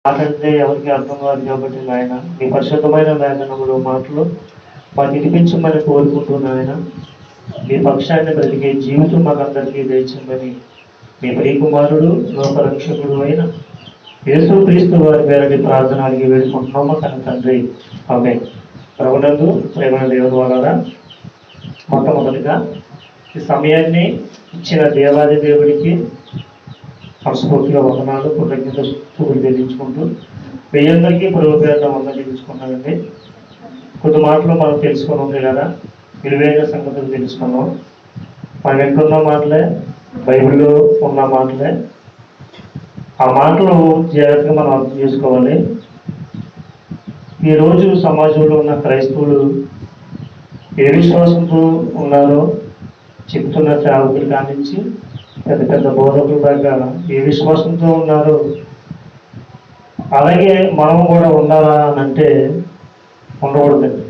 మాట్లాడితే ఎవరికి అర్థం కాదు కాబట్టి నాయన మీ పరిశుద్ధమైన లేఖనములు మాటలు మాకు వినిపించమని కోరుకుంటున్నా ఆయన. మీ పక్షాన్ని బ్రతికే జీవితం మాకందరికీ దయచేయమని మీ ప్రియకుమారుడు లోకరక్షకుడు అయిన యేసుక్రీస్తు వారి పేరటి ప్రార్థన అడిగి వేడుకుంటున్నాము తన తండ్రి. ఆమేన్. ప్రభునందు ప్రేమ దేవుని వలన మొట్టమొదటిగా ఈ సమయాన్ని ఇచ్చిన దేవాది దేవుడికి మనస్ఫూర్తిగా వందనాలు, కృతజ్ఞతలు చెల్లించుకుంటూ మీ అందరికీ ప్రభు పేరున వందలు చెల్లించుకున్నానండి. కొద్ది మాటలు మనం తెలుసుకుని ఉంది కదా, విలువైన సంగతులు తెలుసుకున్నాం. మనం వింటున్న మాటలే, బైబిల్లో ఉన్న మాటలే. ఆ మాటలు జాగ్రత్తగా మనం అర్థం చేసుకోవాలి. ఈరోజు సమాజంలో ఉన్న క్రైస్తవులు ఏ విశ్వాసంతో ఉన్నారో చెప్తున్న సేవకులు కానించి పెద్ద పెద్ద బోధకుల దాకా ఏ విశ్వాసంతో ఉన్నారో అలాగే మనం కూడా ఉండాలా అని అంటే ఉండకూడదండి.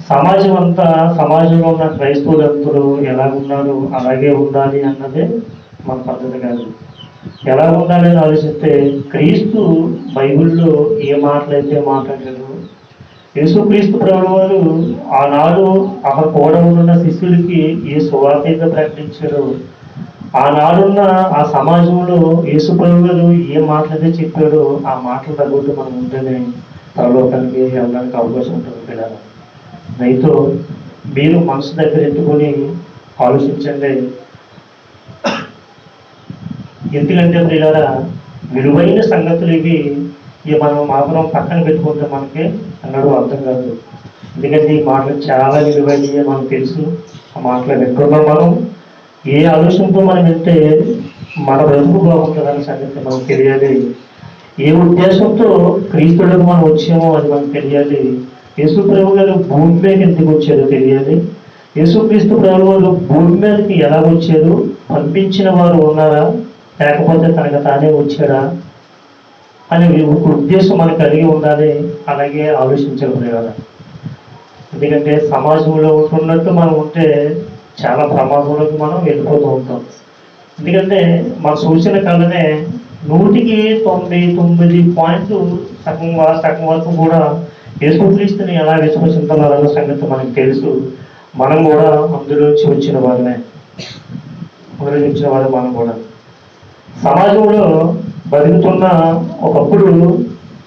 సమాజంలో ఉన్న క్రైస్తవులందరూ ఎలా ఉన్నారు అలాగే ఉండాలి అన్నదే మన పద్ధతి కాదు. ఎలా ఉండాలి అని ఆలోచిస్తే క్రీస్తు బైబిల్లో ఏ మాటలైతే మాట్లాడారు, యేసుక్రీస్తు ప్రభువు వారు ఆనాడు అక్కడ కూడా ఉన్న శిష్యులకి ఏ సువార్త ప్రకటించారో, ఆనాడున్న ఆ సమాజంలో యేసు ప్రభువు గారు ఏ మాటలైతే చెప్పాడో ఆ మాటలు తగ్గట్టు మనం ఉంటేనే పరలోకానికి వెళ్ళడానికి అవకాశం ఉంటుంది పిల్లలు. రైతు మీరు మనసు దగ్గర ఎత్తుకొని ఆలోచించండి. ఎందుకంటే పిల్లల విలువైన సంగతులు ఇవి మనం మాత్రం పక్కన పెట్టుకుంటే మనకి అన్నాడు అర్థం కాదు. ఎందుకంటే ఈ మాటలు చాలా విలువైనవి మనకు తెలుసు. ఆ మాటలు వింటున్నాం. మనం ఏ ఆలోచనతో మనం వింటే మన బ్రతుకు బాగుంటుందనే సంగతి మనకు తెలియాలి. ఏ ఉద్దేశంతో క్రీస్తులకు మనం వచ్చామో అది మనకు తెలియాలి. యేసు ప్రభు గారు భూమి మీదకి ఎందుకు వచ్చారో తెలియాలి. యేసుక్రీస్తు ప్రభు గారు భూమి మీదకి ఎలా వచ్చారు, పంపించిన వారు ఉన్నారా లేకపోతే తనకు తానే వచ్చాడా అనే ఒక ఉద్దేశం మనకు కలిగి ఉండాలి. అలాగే ఆలోచించాలి కదా. ఎందుకంటే సమాజంలో ఉంటున్నట్టు మనం ఉంటే చాలా ప్రమాదంలోకి మనం వెళ్ళిపోతూ ఉంటాం. ఎందుకంటే మన సూచన కళ్ళనే 99.9 సగం వరకు కూడా యేసుక్రీస్తుని ఎలా విశ్వసిస్తున్నారన్న సంగతి మనకు తెలుసు. మనం కూడా అందులోంచి వచ్చిన వారమే. మనం కూడా సమాజంలో బతుకుతున్న ఒకప్పుడు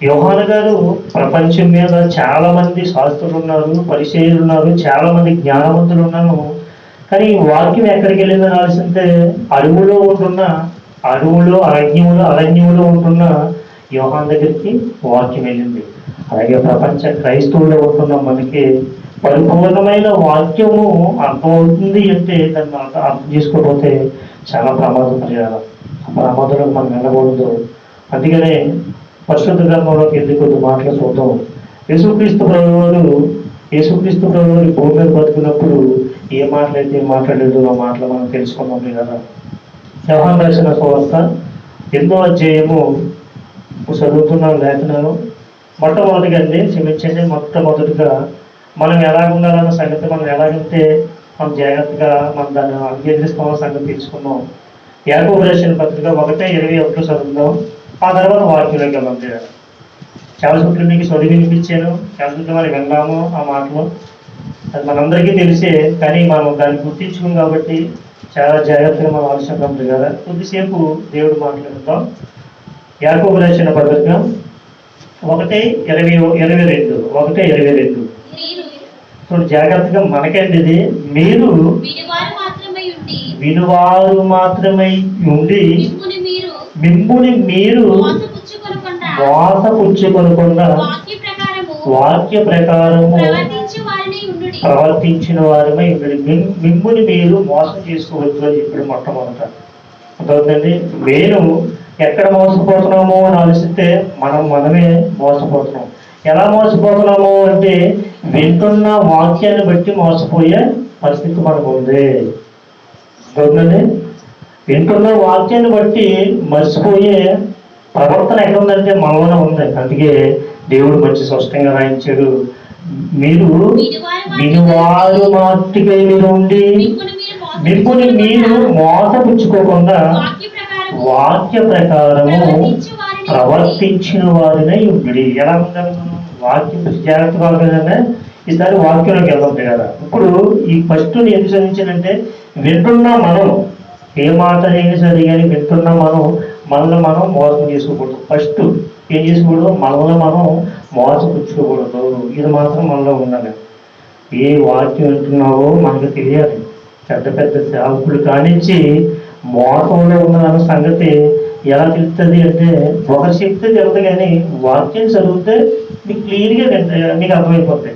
యోహాను గారు ప్రపంచం మీద చాలా మంది శాస్త్రులు ఉన్నారు, పరిచయులు ఉన్నారు, చాలా మంది జ్ఞానవంతులు ఉన్నారు. కానీ వాక్యం ఎక్కడికి వెళ్ళిందని ఆలోచిస్తే అడవులో అరణ్యములో ఉంటున్న యోహాను దగ్గరికి వాక్యం వెళ్ళింది. అలాగే ప్రపంచ క్రైస్తవుల్లో ఉంటున్న మనకి పరిపూర్ణమైన వాక్యము అర్థమవుతుంది అంటే దాన్ని అర్థం చేసుకోకపోతే చాలా ప్రమాదం చేయాలి. ఆ ప్రమాదంలో మనం వెళ్ళకూడదు. అందుకనే పరిశుద్ధ గ్రంథంలోకి ఎందుకు మాటలు చూద్దాం. యేసుక్రీస్తు ప్రభువు భూమి మీద బతుకున్నప్పుడు ఏ మాటలైతే మాట్లాడేదో ఆ మాటలు మనం తెలుసుకున్నాం కదా. యోహాను రాసిన సువార్త 8వ అధ్యాయము చదువుతున్న లేఖనాలు మొట్టమొదటిగా మనం ఎలా ఉండాలన్న సంగతి, మనం ఎలాగంటే మనం జాగ్రత్తగా మనం దాన్ని అంగీకరిస్తామన్న సంగతి తెలుసుకున్నాం. యాకోబు రాసిన పత్రిక 1:21 చదువుదాం. ఆ తర్వాత వాక్యంలోకి వెళ్దాం. చాలా చోట్ల మీకు చదివి వినిపించాను, చాలా చోట్ల మనం విన్నాము ఆ మాటలు. అది మనందరికీ తెలిసే, కానీ మనం దాన్ని గుర్తించుకున్నాం కాబట్టి చాలా జాగ్రత్తగా మనం ఆలోచిద్దాం కదా. కొద్దిసేపు దేవుడు మాట్లాడుతాం. యాకోబు రాసిన పత్రిక 1:22 చూడండి జాగ్రత్తగా. మనకండి ఇది మీరు వినువారు మాత్రమై ఉండి మిమ్ముని మీరు మోసపుచ్చుకొనకుండా వాక్య ప్రకారము ప్రవర్తించిన వారమై ఉండండి. మిమ్ముని మీరు మోసం చేసుకోవచ్చు అని చెప్పాడు మొట్టమొదట. అర్థమవుతుందండి. నేను ఎక్కడ మోసపోతున్నామో అని ఆలోచిస్తే మనమే మోసపోతున్నాం. ఎలా మోసపోతున్నాము అంటే వింటున్న వాక్యాన్ని బట్టి మోసపోయే పరిస్థితి మనకు ఉంది. అర్థమవుతుందండి. వింటున్న వాక్యాన్ని బట్టి మర్చిపోయే ప్రవర్తన ఎక్కడ ఉందంటే మనలోనే ఉంది. అందుకే దేవుడు మంచి స్పష్టంగా రాయించాడు. మీరు వినువారు మాత్రమే మీరు ఉండి మిమ్ముని మీరు మోసపుచ్చుకోకుండా వాక్య ప్రకారము ప్రవర్తించిన వారినై ఉండి. ఎలా ఉండాలి మనం? వాక్యం జాగ్రత్తగా కదండి. ఈసారి వాక్యంలోకి వెళ్దాం కదా. ఇప్పుడు ఈ ఫస్ట్ ఎందుకు చదివించానంటే, వింటున్నా మనం ఏ మాట అయినా సరే కానీ వింటున్నా మనల్ని మనం మోసం చేసుకోకూడదు. ఫస్ట్ ఏం చేసుకోకూడదు? మనల్ని మనం మోసపుచ్చుకోకూడదు. ఇది మాత్రం మనలో ఉండాలి. ఏ వాక్యం వింటున్నావో మనకు తెలియాలి. పెద్ద పెద్ద సేవకులు కానించి మోసంలో ఉన్న సంగతి ఎలా తెలుస్తుంది అంటే, ఒకరు చెప్తే తెలుస్తుంది కానీ వాక్యం చదివితే మీకు క్లియర్గా నీకు అర్థమైపోతాయి.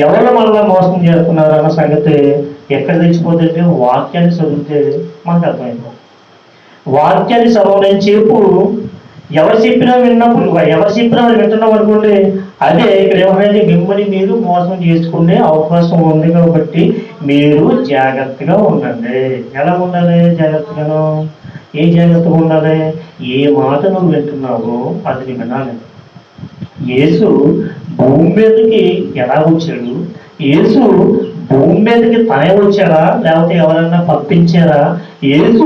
ఎవరు మనల్ని మోసం చేస్తున్నారు అన్న సంగతి ఎక్కడ తెలిసిపోతుంటే వాక్యాన్ని చదివితే మనకు అర్థమైపోతుంది. వాక్యాన్ని చదవలేని చెప్పు ఎవరు చెప్పినా విన్నప్పుడు, ఎవరు చెప్పినా వింటున్నాం అనుకోండి, అదే ఇక్కడ ఏమైనా మిమ్మల్ని మీరు మోసం చేసుకునే అవకాశం ఉంది. కాబట్టి మీరు జాగ్రత్తగా ఉండండి. ఎలా ఉండాలి? జాగ్రత్తగాను. ఏ జాగ్రత్తగా ఉండాలి? ఏ మాట నువ్వు వింటున్నావో అది వినాలి. యేసు భూమి మీదకి ఎలా వచ్చాడు? యేసు భూమి మీదకి తనే వచ్చారా లేకపోతే ఎవరన్నా పంపించారా? యేసు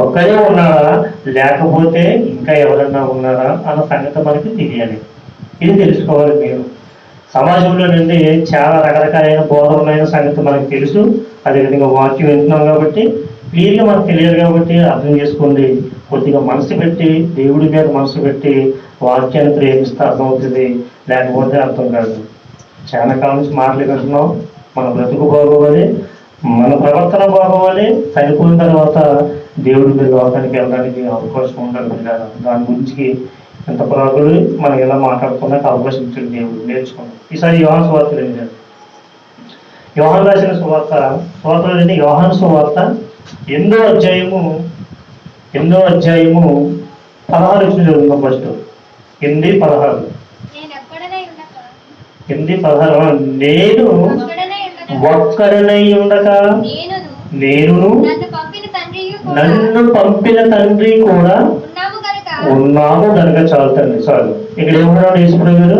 ఒక్కడే ఉన్నారా లేకపోతే ఇంకా ఎవరన్నా ఉన్నారా అన్న సంగతి మనకి తెలియాలి. ఇది తెలుసుకోవాలి. మీరు సమాజంలో నుండి చాలా రకరకాలైన బోధనమైన సంగతి మనకు తెలుసు. అదేవిధంగా వాక్యం వింటున్నాం కాబట్టి క్లియర్గా మనకు తెలియదు. కాబట్టి అర్థం చేసుకోండి. కొద్దిగా మనసు పెట్టి దేవుడి మీద మనసు పెట్టి వాక్యాన్ని ప్రేమిస్తే అర్థమవుతుంది, లేకపోతే అర్థం కాదు. చాలా కాలం నుంచి మాట్లాడుకుంటున్నాం. మన బ్రతుకు బాగోవాలి, మన ప్రవర్తన బాగోవాలి. చనిపోయిన తర్వాత దేవుడి మీద లోకానికి వెళ్ళడానికి అవకాశం ఉండాలి కదా. దాని గురించి ఎంత ప్రాగులు మనం ఎలా మాట్లాడుకున్నాక అవకాశం ఇచ్చింది దేవుడు. నేర్చుకున్నాం. ఈసారి యోహాను సువార్త ఏంటంటే, యోహాను రాసిన సువార్తలు అంటే యోహాను సువార్త 8వ అధ్యాయము 16 చదువుతాం. ఫస్ట్ 8:16. నేను ఒక్కడనై ఉండక నేను నన్ను పంపిన తండ్రి కూడా ఉన్నాము కనుక చాలు తండ్రి. చాలు. ఇక్కడ ఏమన్నాడు యేసుప్రభువు గారు?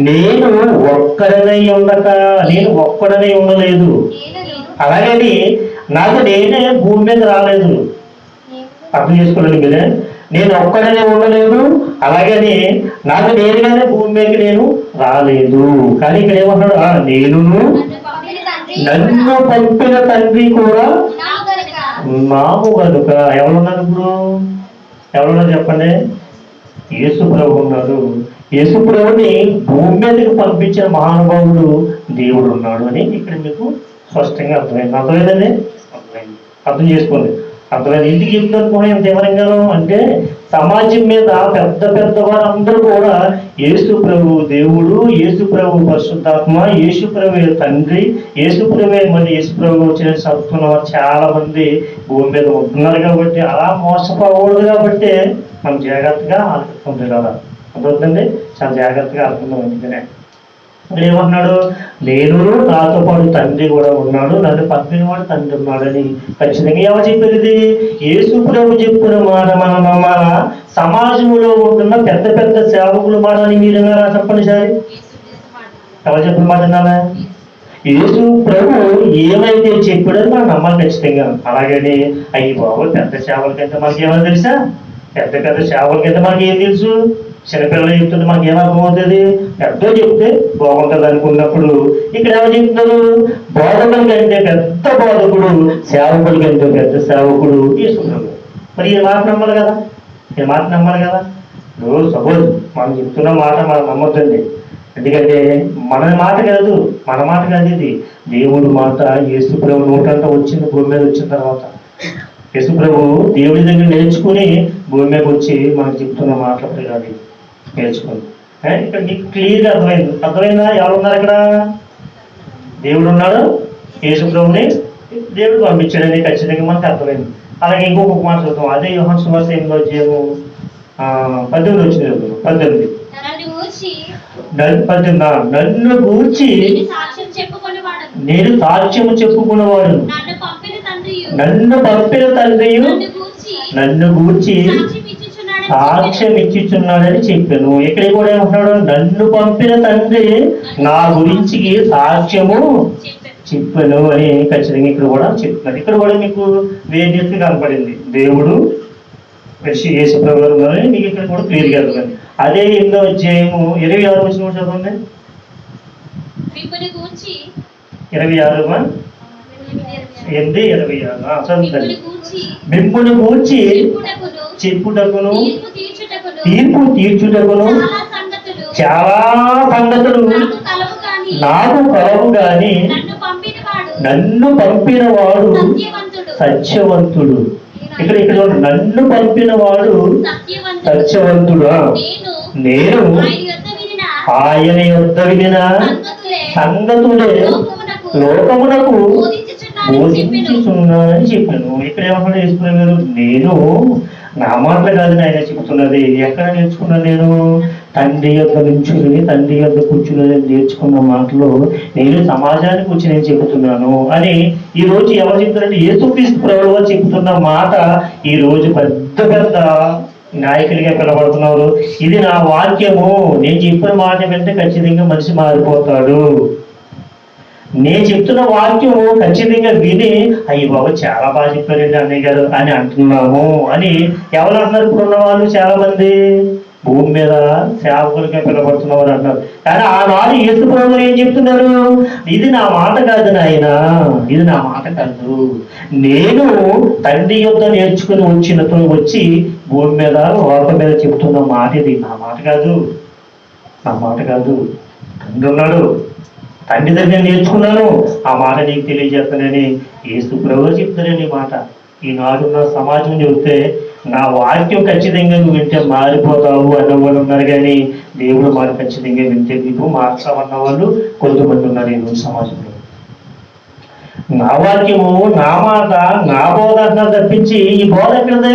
నేను ఒక్కడనై ఉండక, నేను ఒక్కడనై ఉండలేదు. అలాగని నాకు నేనే భూమి మీద రాలేదు. అర్థం చేసుకోలేదు మీరే. నేను ఒక్కడనే ఉండలేదు, అలాగని నాకు నేరుగానే భూమి మీదకి నేను రాలేదు. కానీ ఇక్కడ ఏమన్నాడు? నేను నన్ను పంపిన తండ్రి కూడా ఉన్నాము కనుక. ఎవరున్నారు ఇప్పుడు? ఎవరున్నారు చెప్పండి? యేసు ప్రభు ఉన్నారు. యేసు ప్రభుని భూమి మీదకి పంపించిన మహానుభావుడు దేవుడు ఉన్నాడు అని ఇక్కడ మీకు స్పష్టంగా అర్థమైంది. అర్థమైందండి? అర్థమైంది. అర్థం చేసుకోండి. అర్థమైంది. ఇంటికి చెప్తారు కూడా ఎంత వివరంగాను అంటే, సమాజం మీద పెద్ద పెద్ద వారందరూ కూడా యేసు ప్రభు దేవుడు, యేసు ప్రభు పరిశుద్ధాత్మ, యేసు ప్రభు తండ్రి, యేసు ప్రభు మళ్ళీ యేసు ప్రభు వచ్చిన చదువుతున్న వారు చాలా మంది భూమి మీద ఉంటున్నారు. కాబట్టి అలా మోసపోకూడదు. కాబట్టి మనం జాగ్రత్తగా ఆలోచిస్తుంది కదా. అర్థవుతుందండి? చాలా జాగ్రత్తగా అర్థం. అక్కడ ఏమన్నాడు? నేను నాతో పాటు తండ్రి కూడా ఉన్నాడు, నన్ను పంపిన వాడు తండ్రి ఉన్నాడని ఖచ్చితంగా ఎవరు చెప్పేది? యేసు ప్రభు చెప్పిన మాట మనం నమ్మాలా? సమాజంలో ఉంటున్న పెద్ద పెద్ద సేవకుల మాట అని మీరు విన్నారా? చెప్పండి సార్. ఎవరు చెప్పిన మాట విన్నారా? యేసు ప్రభు ఏమైతే చెప్పాడో మనం నమ్మాలి ఖచ్చితంగా. అలాగని అయ్యి బాబు పెద్ద సేవలకైతే మనకి ఏమైనా తెలుసా? పెద్ద పెద్ద సేవలకైతే మనకి ఏం తెలుసు? చిన్నపిల్లలు చెప్తుంటే మనకి ఏమర్థమవుతుంది? పెద్ద చెప్తే బాగుంటుంది అనుకున్నప్పుడు ఇక్కడ ఎవరు చెప్తున్నారు? బోధకుల కంటే పెద్ద బోధకుడు, సేవకుల కంటే పెద్ద సేవకుడు యేసు ప్రభు. మరి ఈ మాట నమ్మాలి కదా. ఈ మాట నమ్మాలి కదా. సపోజ్ మనం చెప్తున్న మాట మనం నమ్మొద్దండి. ఎందుకంటే మన మాట కాదు ఇది దేవుడి మాట. యేసు ప్రభు నోటంతా వచ్చింది భూమి మీద వచ్చిన తర్వాత. యేసు ప్రభు దేవుడి దగ్గర నేర్చుకుని భూమి మీదకి వచ్చి మనకు చెప్తున్న మాటలు కాదు నేర్చుకుని. ఇక్కడ మీకు క్లియర్గా అర్థమైందా? ఎవరు ఉన్నారు ఇక్కడ? దేవుడు ఉన్నాడు, యేసు ప్రభుని దేవుడు పంపించాడని ఖచ్చితంగా మనకు అర్థమైంది. అలాగే ఇంకొక మాట చూద్దాం. అదే యోహాను సువార్త 8వ అధ్యాయము 18 వచ్చింది. 18 నన్ను గూర్చి నేను సాక్ష్యము చెప్పుకున్నవాడు, నన్ను పంపిన తండ్రియు నన్ను గూర్చి సాక్ష్యం ఇచ్చిచున్నాడని చెప్పాను. ఇక్కడ కూడా ఏమంటున్నాడు? నన్ను పంపిన తండ్రి నా గురించి సాక్ష్యము చెప్పాను అని ఖచ్చితంగా ఇక్కడ కూడా చెప్తున్నారు. ఇక్కడ కూడా మీకు వేరియస్ కనపడింది. దేవుడు యేసు ప్రభు గారు ఉన్నారని మీకు ఇక్కడ కూడా క్లియర్గా అర్థం. అదే 8వ అధ్యాయము 26 వచనం చదవండి. 26 చదువుతారు. మిమ్మును గూర్చి చెప్పుటకును తీర్పు తీర్చుటకును చాలా సంగతులు నాకు కలవు గాని నన్ను పంపిన వాడు సత్యవంతుడు. ఇక్కడ నన్ను పంపిన వాడు సత్యవంతుడు. నేను ఆయన యొద్ద వినిన సంగతులే లోకమునకు బోధించుచున్నానని చెప్పాను. ఇక్కడ ఏమన్నా యేసుప్రభు నేను నా మాటలు కాదు ఆయన చెబుతున్నది. ఎక్కడ నేర్చుకున్నాను నేను? తండ్రి యొక్క నుంచుని తండ్రి యొక్క కూర్చుని నేర్చుకున్న మాటలు నేను సమాజానికి వచ్చి నేను చెబుతున్నాను అని ఈ రోజు ఎవరు చెప్తారంటే యేసుక్రీస్తు ప్రభువు చెబుతున్న మాట ఈ రోజు పెద్ద పెద్ద నాయకులుగా పిలబడుతున్నారు. ఇది నా వాక్యము, నేను చెప్పిన మాట వింటే ఖచ్చితంగా మనిషి మారిపోతాడు. నేను చెప్తున్న వాక్యం ఖచ్చితంగా విని అయ్యి బాబు చాలా బాగా చెప్పారండి అన్నయ్య గారు అని అంటున్నాము అని ఎవరు అంటున్నారు? ఇప్పుడున్న వాళ్ళు చాలా మంది భూమి మీద సేవకులుగా పిలబడుతున్నవారు అంటారు. కానీ ఆనాడు యేసు ప్రభువు ఏం చెప్తున్నారు? ఇది నా మాట కాదు నాయన, ఇది నా మాట కాదు, నేను తండ్రి యొద్ద నేర్చుకుని వచ్చి భూమి మీద లోక మీద చెప్తున్న మాట ఇది. నా మాట కాదు, నా మాట కాదు. తండ్రి ఉన్నాడు, తండ్రి దగ్గర నేర్చుకున్నాను, ఆ మాట నీకు తెలియజేస్తానని యేసు ప్రభువు చెప్తారని మాట. ఈనాడున్న సమాజం చెబితే నా వాక్యం ఖచ్చితంగా నువ్వు వింటే మారిపోతావు అన్నవాళ్ళు ఉన్నారు. కానీ దేవుడు మాట ఖచ్చితంగా వింటే నీకు మార్చావన్న వాళ్ళు కొంతమంది ఉన్నారు ఈ సమాజంలో. నా వాక్యము, నా మాట, నా బోధ అంటున్నారు తప్పించి ఈ బోధ ఎక్కడదే?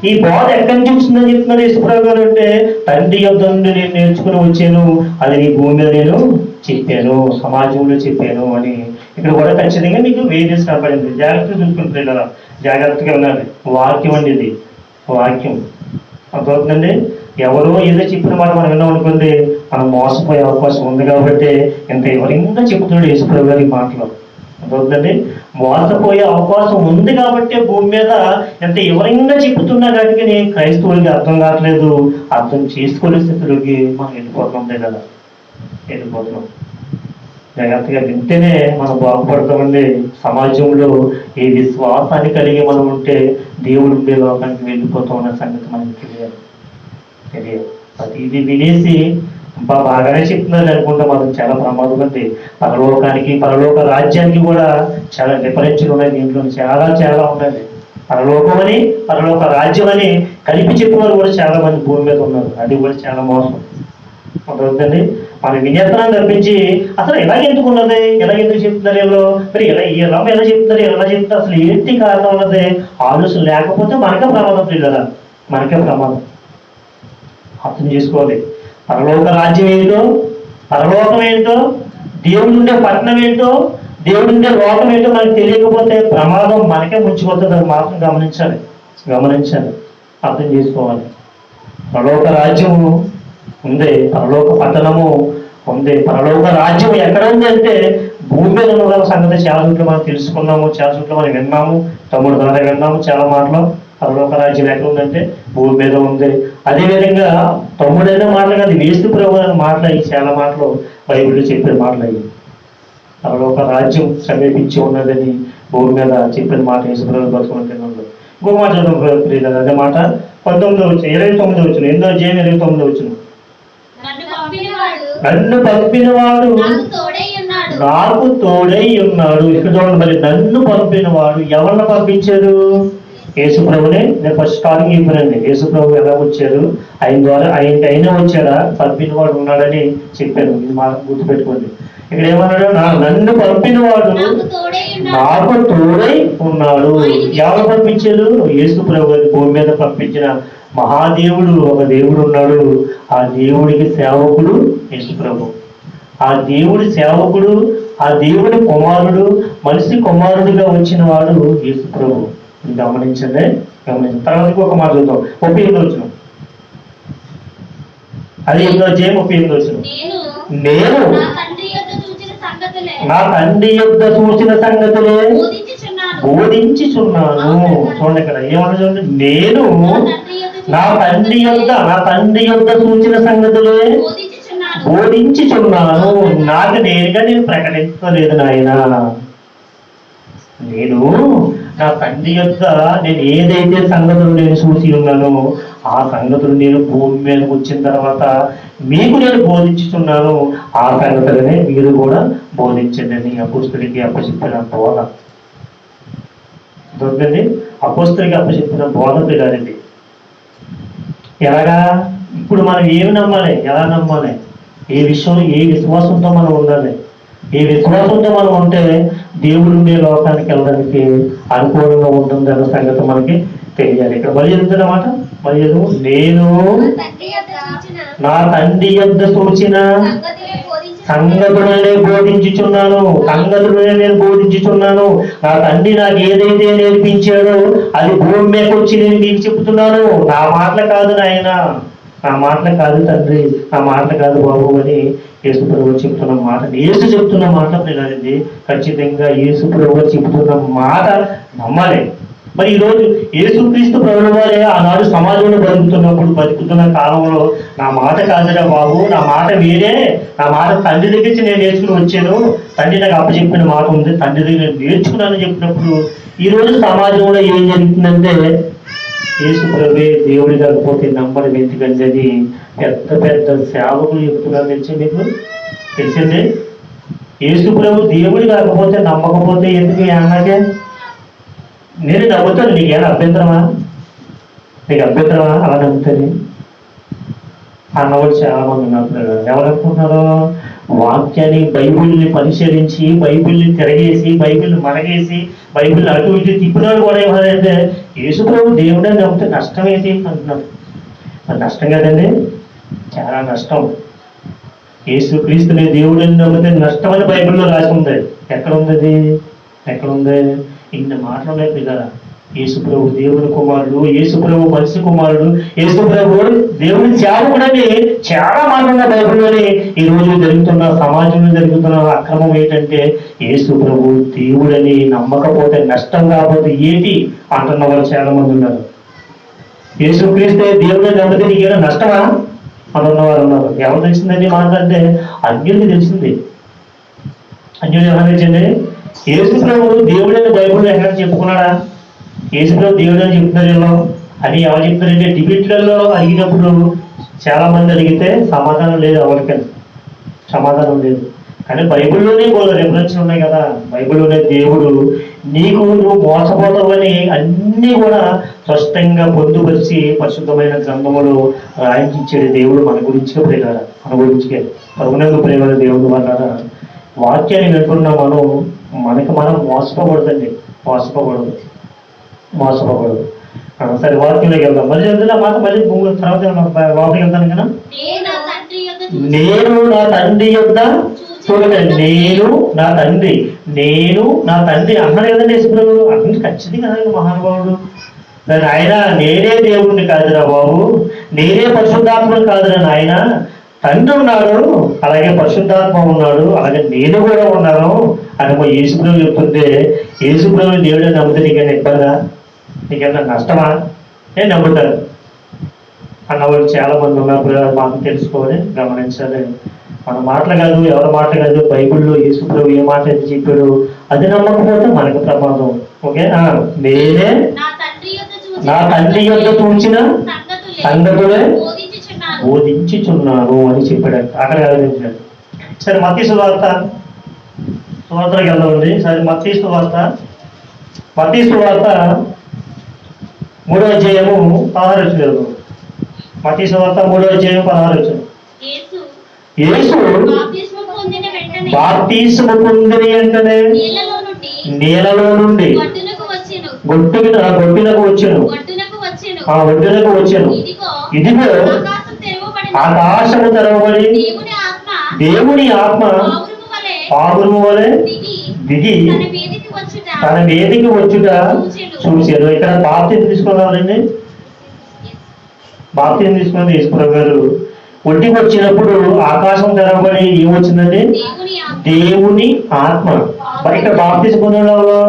ఈ బోధ ఎక్కడి నుంచి వచ్చిందని చెప్తున్నారు యేసుప్రభు గారు. అంటే తండ్రి యొద్ద నుండి నేను నేర్చుకుని వచ్చాను, అది నీ భూమి మీద నేను చెప్పాను, సమాజంలో చెప్పాను అని ఇక్కడ కూడా ఖచ్చితంగా మీకు వేరియస్ కనపడింది. జాగ్రత్తగా చూసుకుంటుంది కదా, జాగ్రత్తగా ఉండాలి. వాక్యం అండి ఇది, వాక్యం. అర్థమవుతుందండి? ఎవరో ఏదో చెప్పిన మాట మనం విన్నాం అనుకోండి, మనం మోసపోయే అవకాశం ఉంది. కాబట్టి ఇంత ఎవరింకా చెప్తున్నాడు యేసుప్రభు గారి మాటలు. అర్థమవుతుందండి? మోసపోయే అవకాశం ఉంది కాబట్టి భూమి మీద ఎంత ఎవరింగా చెప్తున్నా కాబట్టి క్రైస్తవులకి అర్థం కావట్లేదు, అర్థం చేసుకోలే స్థితిలోకి మనం వెళ్ళిపోతుంది కదా, వెళ్ళిపోతున్నాం. జాగ్రత్తగా వింటేనే మనం బాగుపడతామండి. సమాజంలో ఈ విశ్వాసాన్ని కలిగి మనం ఉంటే దేవుడు ఉండే లోకానికి వెళ్ళిపోతాం అన్న సంగతి మనకి తెలియాలి. ఇది వినేసి బాగానే చెప్తున్నారు అనుకుంటే మనం చాలా ప్రమాదం అండి. పరలోకానికి, పరలోక రాజ్యానికి కూడా చాలా డిఫరెన్స్లు ఉన్నాయి. దీంట్లో చాలా చాలా ఉన్నాయి. పరలోకం అని, పరలోక రాజ్యం అని కలిపి చెప్పేవారు కూడా చాలా మంది భూమి మీద ఉన్నారు. అది కూడా చాలా మోసం. అర్థమవుతుందండి? మనం వినేతనం తప్పించి అసలు ఎలాగెందుకున్నది, ఎలాగెందుకు చెప్తున్నారు వీళ్ళు, మరి ఎలా చెప్తున్నారు, ఎలా చెప్తారు, అసలు ఏంటి కారణం ఉన్నది ఆలోచన లేకపోతే మనకే ప్రమాదం కదా, మనకే ప్రమాదం. అర్థం చేసుకోవాలి. పరలోక రాజ్యం ఏంటో, పరలోకం ఏంటో, దేవుడు ఉండే పట్టణం ఏంటో, దేవుడు ఉండే లోకం ఏంటో మనకు తెలియకపోతే ప్రమాదం మనకే ముంచిపోతుంది. అది మాత్రం గమనించాలి, అర్థం చేసుకోవాలి. పరలోక రాజ్యము ఉంది, పరలోక పట్టణము ఉంది. పరలోక రాజ్యం ఎక్కడ ఉంది అంటే భూమి మీద ఉన్న సంగతి చాలా చోట్ల మనం తెలుసుకున్నాము, చాలా చోట్ల మనం విన్నాము, తమ్ముడు ద్వారా విన్నాము చాలా మాటలు. పరలోక రాజ్యం ఎక్కడ ఉందంటే భూమి మీద ఉంది. అదేవిధంగా తమ్ముడైన మాటలు కాదు, యేసు ప్రభువు అనే మాటలు అయ్యి చాలా మాటలు బైబిల్లో చెప్పే మాటలు అయ్యి. పరలోక రాజ్యం సమీపించి ఉన్నదని భూమి మీద చెప్పిన మాట యేసు ప్రభువు బతుకున్నట్టు. ఇంకో మాట చదువు, అదే మాట 19వ వచనం, 29వ వచనం, 8వ అధ్యాయం 29వ వచనం. నన్ను పంపినవాడు నాకు తోడై ఉన్నాడు. ఇక్కడ చూడండి, మరి నన్ను పంపినవాడు ఎవరిని పంపించారు? యేసు ప్రభునే. నేను ఫస్ట్ స్టార్టింగ్ చెప్పానండి, యేసు ప్రభు ఎలా వచ్చారు, ఆయన ద్వారా ఆయన వచ్చాడా, పంపినవాడు ఉన్నాడని చెప్పాను. ఇది మాకు గుర్తుపెట్టుకోండి. ఇక్కడ ఏమన్నాడు? నన్ను పంపినవాడు నాకు తోడై ఉన్నాడు. ఎవరు పంపించారు? యేసు ప్రభు భూమి మీద పంపించిన మహాదేవుడు, ఒక దేవుడు ఉన్నాడు. ఆ దేవుడికి సేవకుడు యేసు ప్రభు. ఆ దేవుడి సేవకుడు, ఆ దేవుడి కుమారుడు, మనిషి కుమారుడిగా వచ్చిన వాడు యేసు ప్రభు. గమనించండి. తర్వాత ఒక మాట చూద్దాం. 38వ వచనం, అది 8వ అధ్యాయం 38వ వచనం. నేను నా తండ్రి యొద్ద చూసిన సంగతులే బోధించుచున్నాను. చూడండి, ఇక్కడ ఏమన్నా చూడండి, నేను నా తండ్రి యొద్ద సూచన సంగతులే బోధించుచున్నాను. నాకు నేరుగా నేను ప్రకటించలేదు నాయన. నేను నా తండ్రి యొక్క నేను ఏదైతే సంగతులు నేను చూసి ఉన్నానో ఆ సంగతులు నేను భూమి మీదకి వచ్చిన తర్వాత మీకు నేను బోధించుతున్నాను. ఆ సంగతులనే మీరు కూడా బోధించండి అని అపోస్తలుడికి అప్పచెప్పిన బోధ. దొరికింది అపోస్తలుడికి అప్పచెప్పిన బోధ పిల్లారండి. ఎలాగా ఇప్పుడు మనం ఏమి నమ్మాలి, ఎలా నమ్మాలి, ఏ విషయంలో ఏ విశ్వాసంతో మనం ఉండాలి, ఏ విశ్వాసంతో మనం ఉంటే దేవుడు ఉండే లోకానికి వెళ్ళడానికి అనుకూలంగా ఉంటుందన్న సంగతి మనకి తెలియాలి. ఇక్కడ మళ్ళీ చెప్తున్నమాట, మళ్ళీ నేను నా తండ్రి యొద్ద సూచిన సంగతులనే బోధించుచున్నాను. సంగతులనే నేను బోధించుచున్నాను. నా తండ్రి నాకు ఏదైతే నేర్పించాడో అది భూమి మీదకి వచ్చి నేను మీకు చెప్తున్నాను. నా మాటలు కాదు నాయన, నా మాటలు కాదు తండ్రి, నా మాటలు కాదు బాబు అని యేసు ప్రభు చెప్తున్న మాట, యేసు చెప్తున్న మాట పిల్లలండి. ఖచ్చితంగా యేసు ప్రభు చెప్తున్న మాట నమ్మాలి. మరి ఈరోజు యేసుక్రీస్తు ప్రభువు వారే ఆనాడు సమాజంలో బతుకుతున్న కాలంలో నా మాట కాదురా బాబు, నా మాట వేరే, నా మాట తండ్రి దగ్గర నుంచి నేను నేర్చుకుని వచ్చాను, తండ్రి నాకు అప్పచెప్పిన మాట ఉంది, తండ్రి దగ్గర నేర్చుకున్నానని చెప్పినప్పుడు ఈరోజు సమాజంలో ఏం జరుగుతుందంటే యేసు ప్రభువే దేవుడి కాకపోతే నమ్మడం ఎందుకంటే అది పెద్ద పెద్ద సేవకులు చెప్తున్నారు. తెలిసి మీకు తెలిసిందే, యేసు ప్రభు దేవుడి కాకపోతే నమ్మకపోతే ఎందుకు అన్నాకే నేను నమ్ముతాను. నీకేమైనా అభ్యంతరమా? నీకు అభ్యంతరమా అలా నమ్ముతుంది అన్నవాడు చాలా మంది ఉన్నారు. ఎవరు అనుకుంటున్నారు? వాక్యాన్ని బైబిల్ని పరిశీలించి బైబిల్ని తిరగేసి బైబిల్ని మరగేసి బైబిల్ని అటు ఇటు తిప్పినాడు కూడా ఏమంటే యేసు ప్రభు దేవుడే నమ్మితే నష్టం ఏంటి అంటున్నారు. అది నష్టం కదండి, చాలా నష్టం. యేసు క్రీస్తుని దేవుడిని నమ్మితే నష్టం అని బైబిల్లో రాసి ఉంది. ఎక్కడ ఉంది అది? ఎక్కడ ఉంది? ఇన్ని మాటలు ఉన్నాయి పిల్లరా. యేసు ప్రభు దేవుని కుమారుడు, యేసు ప్రభు మనిషి కుమారుడు, యేసు ప్రభు దేవుని సేవకుడని చాలా మాటలు బైబిల్లోని. ఈ రోజు జరుగుతున్న సమాజంలో జరుగుతున్న అక్రమం ఏంటంటే యేసు ప్రభు దేవుడని నమ్మకపోతే నష్టం కాకపోతే ఏంటి అంటున్న వాళ్ళు చాలా మంది ఉన్నారు. యేసు క్రీస్తే దేవుడిని నమ్మితే నీకేమైనా నష్టమా అంటున్న వారు ఉన్నారు. ఎవరు తెలిసిందండి మాట అంటే అన్యుడికి తెలిసింది. అన్యుడు ఎవరు తెలిసింది? యేసు ప్రభు దేవుడని బైబిల్లో ఎక్కడ చెప్పుకున్నాడా? యేసు ప్రభు దేవుడు అని చెప్తున్నారు వీళ్ళు అని ఎవరు చెప్తారంటే డిబేట్లలో అడిగినప్పుడు చాలా మంది అడిగితే సమాధానం లేదు, ఎవరికైనా సమాధానం లేదు. కానీ బైబిల్లోనే కొన్ని రెఫరెన్స్ ఉన్నాయి కదా. బైబిల్లోనే దేవుడు నువ్వు మోసపోతావని అన్నీ కూడా స్పష్టంగా పొందుపరిచి పరిశుద్ధమైన గ్రంథములు రాయించాడు దేవుడు మన గురించి ప్రేరారా, మన గురించి పరుగునందు ప్రేమ దేవుడు వల్ల వాక్యాన్ని వింటున్న మనకి మనం మోసపోకూడదండి, మోసపోకూడదు. సరే వాక్యంలోకి వెళ్దాం. మళ్ళీ వెళ్తున్నా మాట మళ్ళీ తర్వాత లోపలికి వెళ్తాను కదా. నేను నా తండ్రి యొద్ద చూడండి, నేను నా తండ్రి అన్నాడు కదండి ఇప్పుడు అన్ని ఖచ్చితంగా కదండి మహానుభావుడు. దాని ఆయన నేనే దేవుడిని కాదురా బాబు, నేనే పరిశుద్ధాత్మని కాదురా నాయన, తండ్రి ఉన్నాడు, అలాగే పరిశుద్ధాత్మ ఉన్నాడు, అలాగే నేను కూడా ఉన్నాను అని యేసుప్రభు చెప్తుంటే యేసుప్రభు దేవుడే నమ్మితే నీకైనా ఇబ్బందా, నీకైనా నష్టమా? నేను నమ్ముతాను అన్నవాళ్ళు చాలా మంది ఉన్నప్పుడు మాకు తెలుసుకోవాలి, గమనించాలి. మన మాటలు కాదు, ఎవరి మాట కాదు, బైబిల్లో యేసుప్రభు ఏ మాట అయితే చెప్పాడు అది నమ్మకపోతే మనకు ప్రమాదం. ఓకే, నేనే నా తండ్రి యొక్క చూచిన సంగతులే బోధించుచున్నాను అని చెప్పాడు. అక్కడ ఆలోచించాడు. సరే మత్తయి సువార్తకి వెళ్దామండి. సరే మత్తయి సువార్త 3వ అధ్యాయము 16 మత్తయి సువార్త 3వ అధ్యాయం 16. యేసు బాప్తిస్మము పొందిన వెంటనే నీళ్ళలో నుండి గొట్టునకు వచ్చెను. ఇదిగో ఆకాశము తెరవబడి దేవుని ఆత్మ పావురము వలె దిగి తన వేదికి వచ్చుట చూశారు. ఇక్కడ బాప్తిస్మం తీసుకున్నారండి. బాప్తిస్మం తీసుకున్నది యేసుప్రభు గారు. ఒంటికి వచ్చినప్పుడు ఆకాశం తెరవబడి ఏమొచ్చిందండి? దేవుని ఆత్మ. మరి ఇక్కడ బాప్తిస్మం పొందడంలో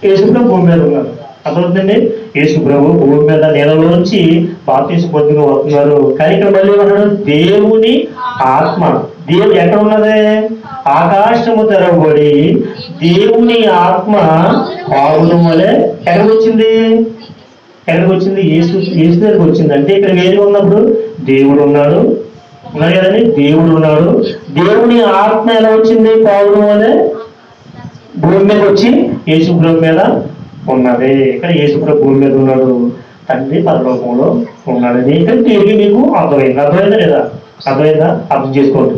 యేసుప్రభు భూమి మీద ఉన్నారు. అర్థమవుతుందండి. యేసు ప్రభు భూమి మీద నీళ్ళలోంచి బాప్తిస్మం పొందుకుని వస్తున్నారు. కానీ ఇక్కడ మళ్ళీ ఏమన్నాడు? దేవుని ఆత్మ. దేవుడు ఎక్కడ ఉన్నది? ఆకాశము తెరవబడి దేవుని ఆత్మ పావురం వలె ఎక్కడికి వచ్చింది? ఎక్కడికి వచ్చింది? యేసు దగ్గరికి వచ్చింది. అంటే ఇక్కడ వేరే ఉన్నప్పుడు దేవుడు ఉన్నాడు కదండి. దేవుడు ఉన్నాడు. దేవుని ఆత్మ ఎలా వచ్చింది? పావురం వలె భూమి మీద వచ్చి యేసు ప్రభు మీద ఉన్నది. ఇక్కడ యేసు ప్రభు భూమి మీద ఉన్నాడు, తండ్రి పరలోకంలో ఉన్నాడని ఇక్కడ తిరిగి మీకు అర్థమైందా లేదా? అర్థమైందా? అర్థం చేసుకోండి.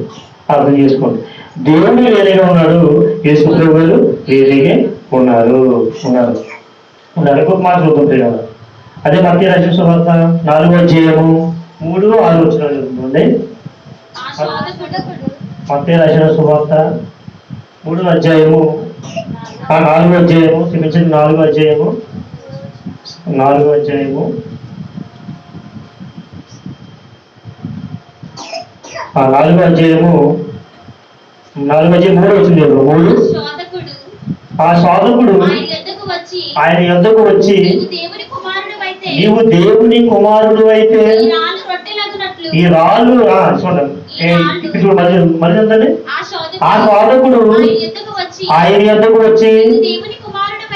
దేవుడు వేరేగా ఉన్నాడు, యేసు ప్రభు గారు వేరేగా ఉన్నారు. ఇంకొక మాట చూద్దాం కదా. అదే మత్తయి రాసిన సువార్త 4వ అధ్యాయము 3-6 వచనాలు చదువుతుంది. మత్తయి రాసిన సువార్త 3వ అధ్యాయము 4వ అధ్యాయము క్షమించండి 4వ అధ్యాయము 4వ అధ్యాయము 3వ అధ్యాయం 3 వచ్చింది. 3 ఆ శోధకుడు ఆయన యొద్దకు వచ్చి నీవు దేవుని కుమారుడు అయితే ఈ రాళ్ళు చూడండి మళ్ళీ ఎంతండి. ఆ శోధకుడు ఆయన యొద్దకు వచ్చి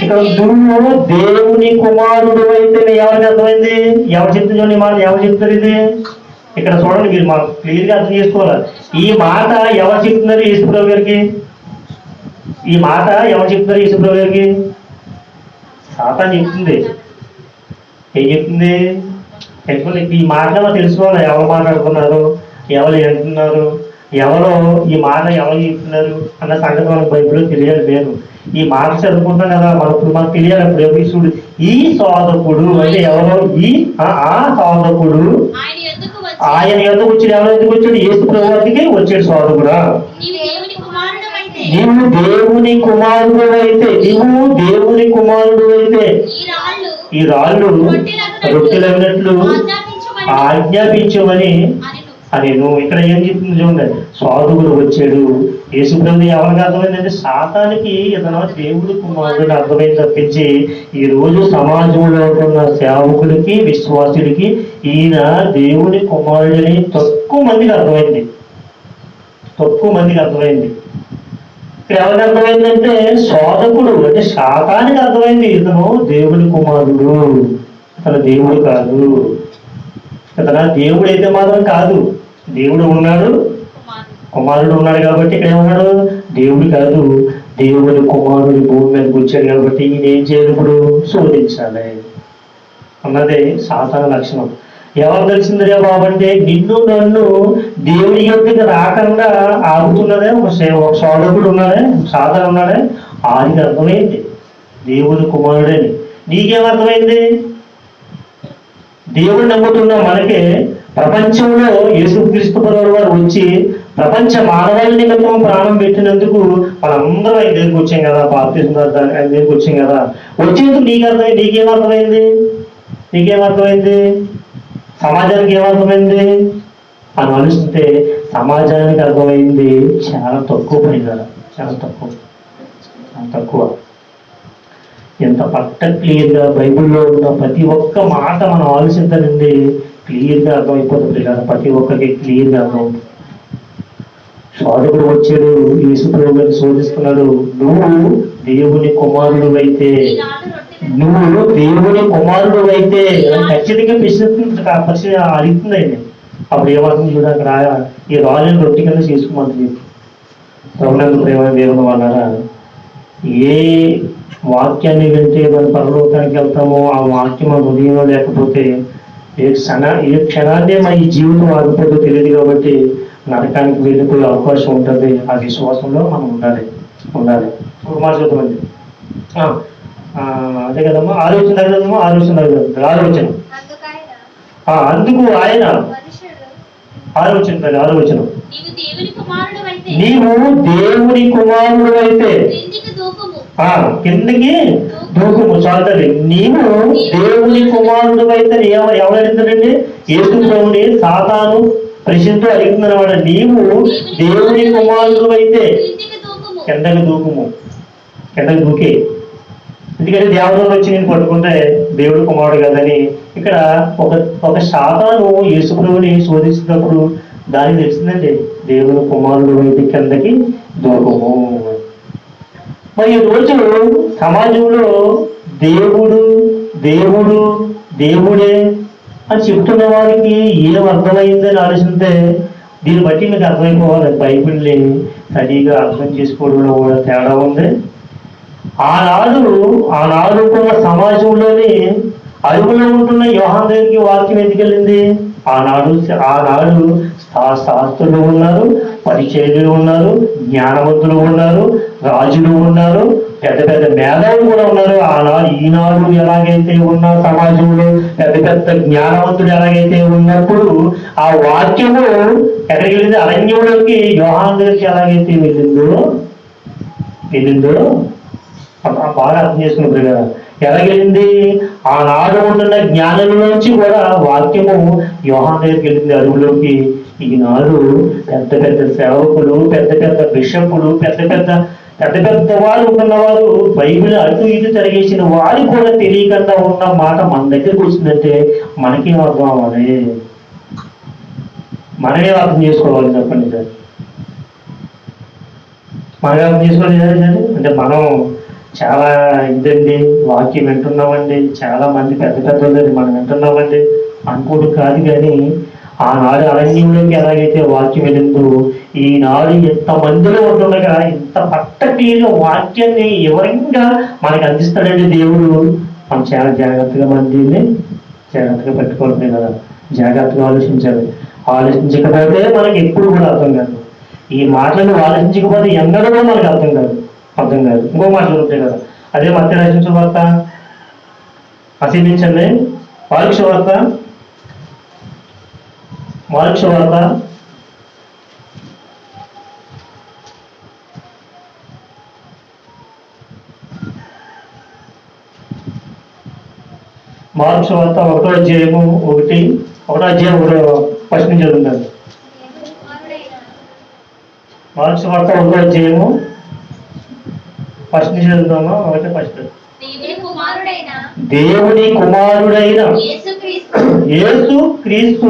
ఇక్కడ నువ్వు దేవుని కుమారుడు అయితే ఎవరికి అర్థమైంది? ఎవరు చెప్తుంది మాట? ఎవరు చెప్తారు ఇది? ఇక్కడ చూడండి, మీరు మాకు క్లియర్ గా అర్థం చేసుకోవాలి. ఈ మాట ఎవరు చెప్తున్నారు యేసుప్రభు గారికి? ఈ మాట ఎవరు చెప్తున్నారు యేసుప్రభు గారికి? సాతాను చెప్తుంది. ఏం చెప్తుంది? ఈ మాటలో తెలుసుకోవాలి ఎవరు మాట్లాడుతున్నారు, ఎవరు వింటున్నారు, ఎవరో ఈ మాట ఎవరు చెప్తున్నారు అన్న సంగతి మనకు బైబిల్లో తెలియాలి. లేదు, ఈ మాట చదువుకుంటాం కదా, మనకు తెలియాలి. అప్పుడు చూడు, ఈ శోధకుడు అంటే ఎవరో ఆ శోధకుడు ఆయన ఎందుకు వచ్చాడు? ఎవరు ఎందుకు వచ్చాడు? యేసు ప్రభువుకి వచ్చాడు శోధకుడా. నీవు దేవుని కుమారుడు అయితే ఈ రాళ్ళు రొట్టెలైనట్లు ఆజ్ఞాపించమని అని నువ్వు ఇక్కడ ఏం చెప్తుంది చూడండి. సాధువుడు వచ్చాడు. యేసు ప్రభు ఎవరికి అర్థమైందంటే సాతానికి ఇతను దేవుడి కుమారుడు అర్థమైంది తప్పించి ఈ రోజు సమాజంలో ఉన్న సేవకులకి విశ్వాసులకి ఈయన దేవుని కుమారుడని తక్కువ మందికి అర్థమైంది. ఇక్కడ ఎవరికి అర్థమైందంటే శోధకుడు అంటే శాతానికి అర్థమైంది ఇతను దేవుని కుమారుడు, ఇతను దేవుడు కాదు. ఇతను దేవుడు అయితే మాత్రం కాదు. దేవుడు ఉన్నాడు, కుమారుడు ఉన్నాడు కాబట్టి ఇక్కడ ఏమన్నాడు? దేవుడు కాదు, దేవుని కుమారుడు భూమి మీదకి వచ్చాడు కాబట్టి ఈయన ఏం చేయాలి? ఇప్పుడు శోధించాలి అన్నదే సాతాను లక్షణం. ఎవరు తెలిసిందిరా బాబు అంటే నిన్ను నన్ను దేవుని యొక్కకి రాకుండా ఆగుతున్నదే ఒక శోధకుడు ఉన్నాడే, సాతాను ఉన్నాడే. ఆయనకి అర్థమైంది దేవుని కుమారుడని. నీకేమర్థమైంది? దేవుడు నమ్ముతున్న మనకి ప్రపంచంలో యేసుక్రీస్తు ప్రభువు వారు వచ్చి ప్రపంచ మానవాళి నిమిత్తం ప్రాణం పెట్టినందుకు మనందరం ఆయన దగ్గరికి వచ్చాం కదా, బాప్తిస్మం ఆయన దగ్గరికి వచ్చాం కదా. వచ్చేందుకు నీకేమర్థమైంది? సమాజానికి ఏమర్థమైంది అని ఆలోచిస్తే సమాజానికి అర్థమైంది చాలా తక్కువ పని కదా, చాలా తక్కువ. ఎంత క్లియర్గా బైబిల్లో ఉన్న ప్రతి ఒక్క మాట మనం ఆలోచించాలండి, క్లియర్గా అర్థమైపోతుంది కదా, ప్రతి ఒక్కరికి క్లియర్గా అర్థమవుతుంది. శోధకుడు వచ్చాడు, యేసు ప్రభువుని శోధిస్తున్నాడు. నువ్వు దేవుని కుమారుడు అయితే ఖచ్చితంగా ప్రశ్న అడుగుతుందండి. అప్పుడు ఏమవుతుంది చూడ, అక్కడ ఈ రాళ్ళని రొట్టె కింద చేసుకోమంటుంది. ప్రభునందు ప్రేమ దేవుని వాళ్ళారా, ఏ వాక్యాన్ని వింటే మనం పరలోకానికి వెళ్తామో ఆ వాక్యం మన హృదయంలో లేకపోతే ఏ క్షణాన్నే మన ఈ జీవితం ఆగిపోతుందో తెలియదు. కాబట్టి నరకానికి వెళ్ళిపోయే అవకాశం ఉంటుంది. ఆ విశ్వాసంలో మనం ఉండాలి. ఒక మాట చూద్దామండి. అదే కదమ్మా, ఆలోచన అందుకు ఆయన ఆలోచన నీవు దేవుని కుమారుడు అయితే కిందకి దూకుము. చాలండి. నీవు దేవుని కుమారుడు అయితే ఎవరు అడుగుతాడండి? యేసు ప్రభువుని సాతాను ప్రశ్నతో అడుగుతుందన్నమాట. నీవు దేవుని కుమారుడు అయితే కిందకి దూకే ఎందుకంటే దేవదూతలు వచ్చి నేను పట్టుకుంటే దేవుడు కుమారుడు కదని ఇక్కడ ఒక ఒక శాతాను యేసుప్రభుని శోధిస్తున్నప్పుడు దానికి తెలిసిందండి దేవుని కుమారుడు వైపు కిందకి దూరము. మరి ఈ రోజు సమాజంలో దేవుడు దేవుడు దేవుడే అని చెప్తున్న వారికి ఏం అర్థమైందని ఆలోచిస్తే దీన్ని బట్టి మీకు అర్థమైపోవాలి బైబిల్ని సరిగా అర్థం చేసుకోవడంలో కూడా తేడా ఉంది. ఆనాడు ఉన్న సమాజంలోనే అడుగులో ఉంటున్న యోహాను దగ్గరికి వాక్యం ఎందుకెళ్ళింది? ఆనాడు శాస్త్రులు ఉన్నారు, పరిచయులు ఉన్నారు, జ్ఞానవంతులు ఉన్నారు, రాజులు ఉన్నారు, పెద్ద పెద్ద మేధావులు కూడా ఉన్నారు. ఈనాడు ఎలాగైతే ఉన్న సమాజంలో పెద్ద పెద్ద జ్ఞానవంతులు ఎలాగైతే ఉన్నప్పుడు ఆ వాక్యము ఎక్కడికి వెళ్ళింది? అరణ్యంలోకి యోహాను దగ్గరికి ఎలాగైతే వెళ్ళిందో బాగా అర్థం చేసుకున్నప్పుడు కదా ఎలాగెళ్ళింది? ఆనాడు ఉంటున్న జ్ఞానంలోంచి కూడా వాక్యము యోహాను దగ్గరికి వెళ్ళింది అడుగులోకి. ఈనాడు పెద్ద పెద్ద సేవకులు, పెద్ద పెద్ద బిషపులు, పెద్ద పెద్ద వారు ఉన్నవారు బైబిల్ అటు ఇటు తిరిగేసిన వారు కూడా తెలియకుండా ఉన్న మాట మన దగ్గరకు వచ్చిందంటే మనకేం అర్థం అవ్వాలి? మనమే అర్థం చేసుకోవాలి చెప్పండి సార్. మనమే అర్థం చేసుకోవాలి అంటే మనం చాలా ఇదండి వాక్యం వింటున్నామండి, చాలా మంది పెద్ద పెద్దది మనం వింటున్నామండి అనుకోడు కాదు. కానీ ఆనాడు అరణ్యంలోకి ఎలాగైతే వాక్యం వెళ్ళిందో ఈనాడు ఎంతమందిలో ఉంటుండగా ఇంత పట్టకీలుగా వాక్యాన్ని వివరంగా మనకి అందిస్తాడండి దేవుడు. మనం చాలా జాగ్రత్తగా మందిని జాగ్రత్తగా పెట్టుకోవాలి కదా, జాగ్రత్తగా ఆలోచించాలి. ఆలోచించకపోతే మనకి ఎప్పుడు కూడా అర్థం కాదు. ఈ మాటలను ఆలోచించకపోతే ఎన్నడూ కూడా మనకు అర్థం కాదు. ఇంకో మాటలు ఉంటాయి కదా, అదే మత్తయి రాసిన సువార్త అసీమించండి. మార్కు సువార్త మార్కు సువార్త 1వ అధ్యాయము 1వ అధ్యాయం 1వ నుంచి చదువుతాను. మార్కు సువార్త 1వ అధ్యాయము 1 నుంచి చదువుతామా? దేవుని కుమారుడైన యేసు క్రీస్తు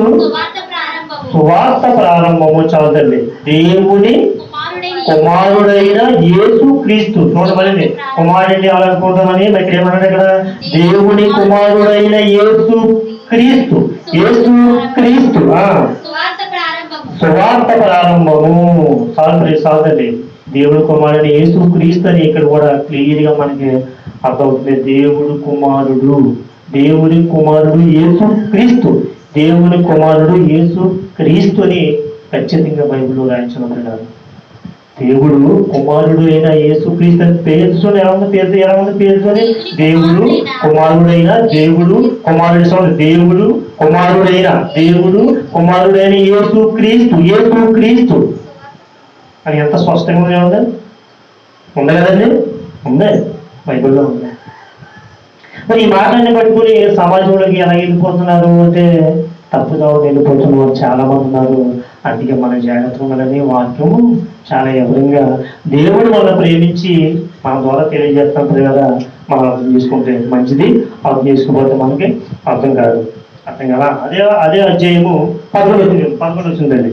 సువార్త ప్రారంభము. చదవండి. దేవుని కుమారుడైన యేసు క్రీస్తు. చూడమని కుమారుడిని అనుకుంటామని ఇక్కడ ఏమన్నాడు? ఇక్కడ దేవుని కుమారుడైన యేసు క్రీస్తు. యేసు క్రీస్తు సువార్త ప్రారంభము. సాధండి. దేవుడు కుమారుడు యేసు క్రీస్తు అని ఇక్కడ కూడా క్లియర్ గా మనకి అర్థమవుతుంది. దేవుడు కుమారుడు యేసు క్రీస్తు. దేవుని కుమారుడు యేసు క్రీస్తు అని ఖచ్చితంగా బైబిల్లో రాయించబడ్డారు. దేవుడు కుమారుడు అయిన యేసు క్రీస్తు అని పేరుతోనే ఎలా ఉంది? పేరుతోనే దేవుడు కుమారుడైన యేసు క్రీస్తు అని ఎంత స్పష్టంగా ఉంది కదండి? ఉంది, బైబిల్లో ఉంది. మరి ఈ మాటలన్నీ పట్టుకుని సమాజంలోకి ఎలా వెళ్ళిపోతున్నారు అంటే తప్పుదావు వెళ్ళిపోతున్నారు చాలా మంది ఉన్నారు. అందుకే మన జాగ్రత్తగా ఉండాలని వాక్యము చాలా వివరంగా దేవుడు మనం ప్రేమించి మన ద్వారా తెలియజేస్తున్నప్పుడు కదా మనం అర్థం చేసుకుంటే మంచిది. అర్థం చేసుకోకపోతే మనకి అర్థం కాదు. అదే అధ్యాయము 11 వచ్చిందండి.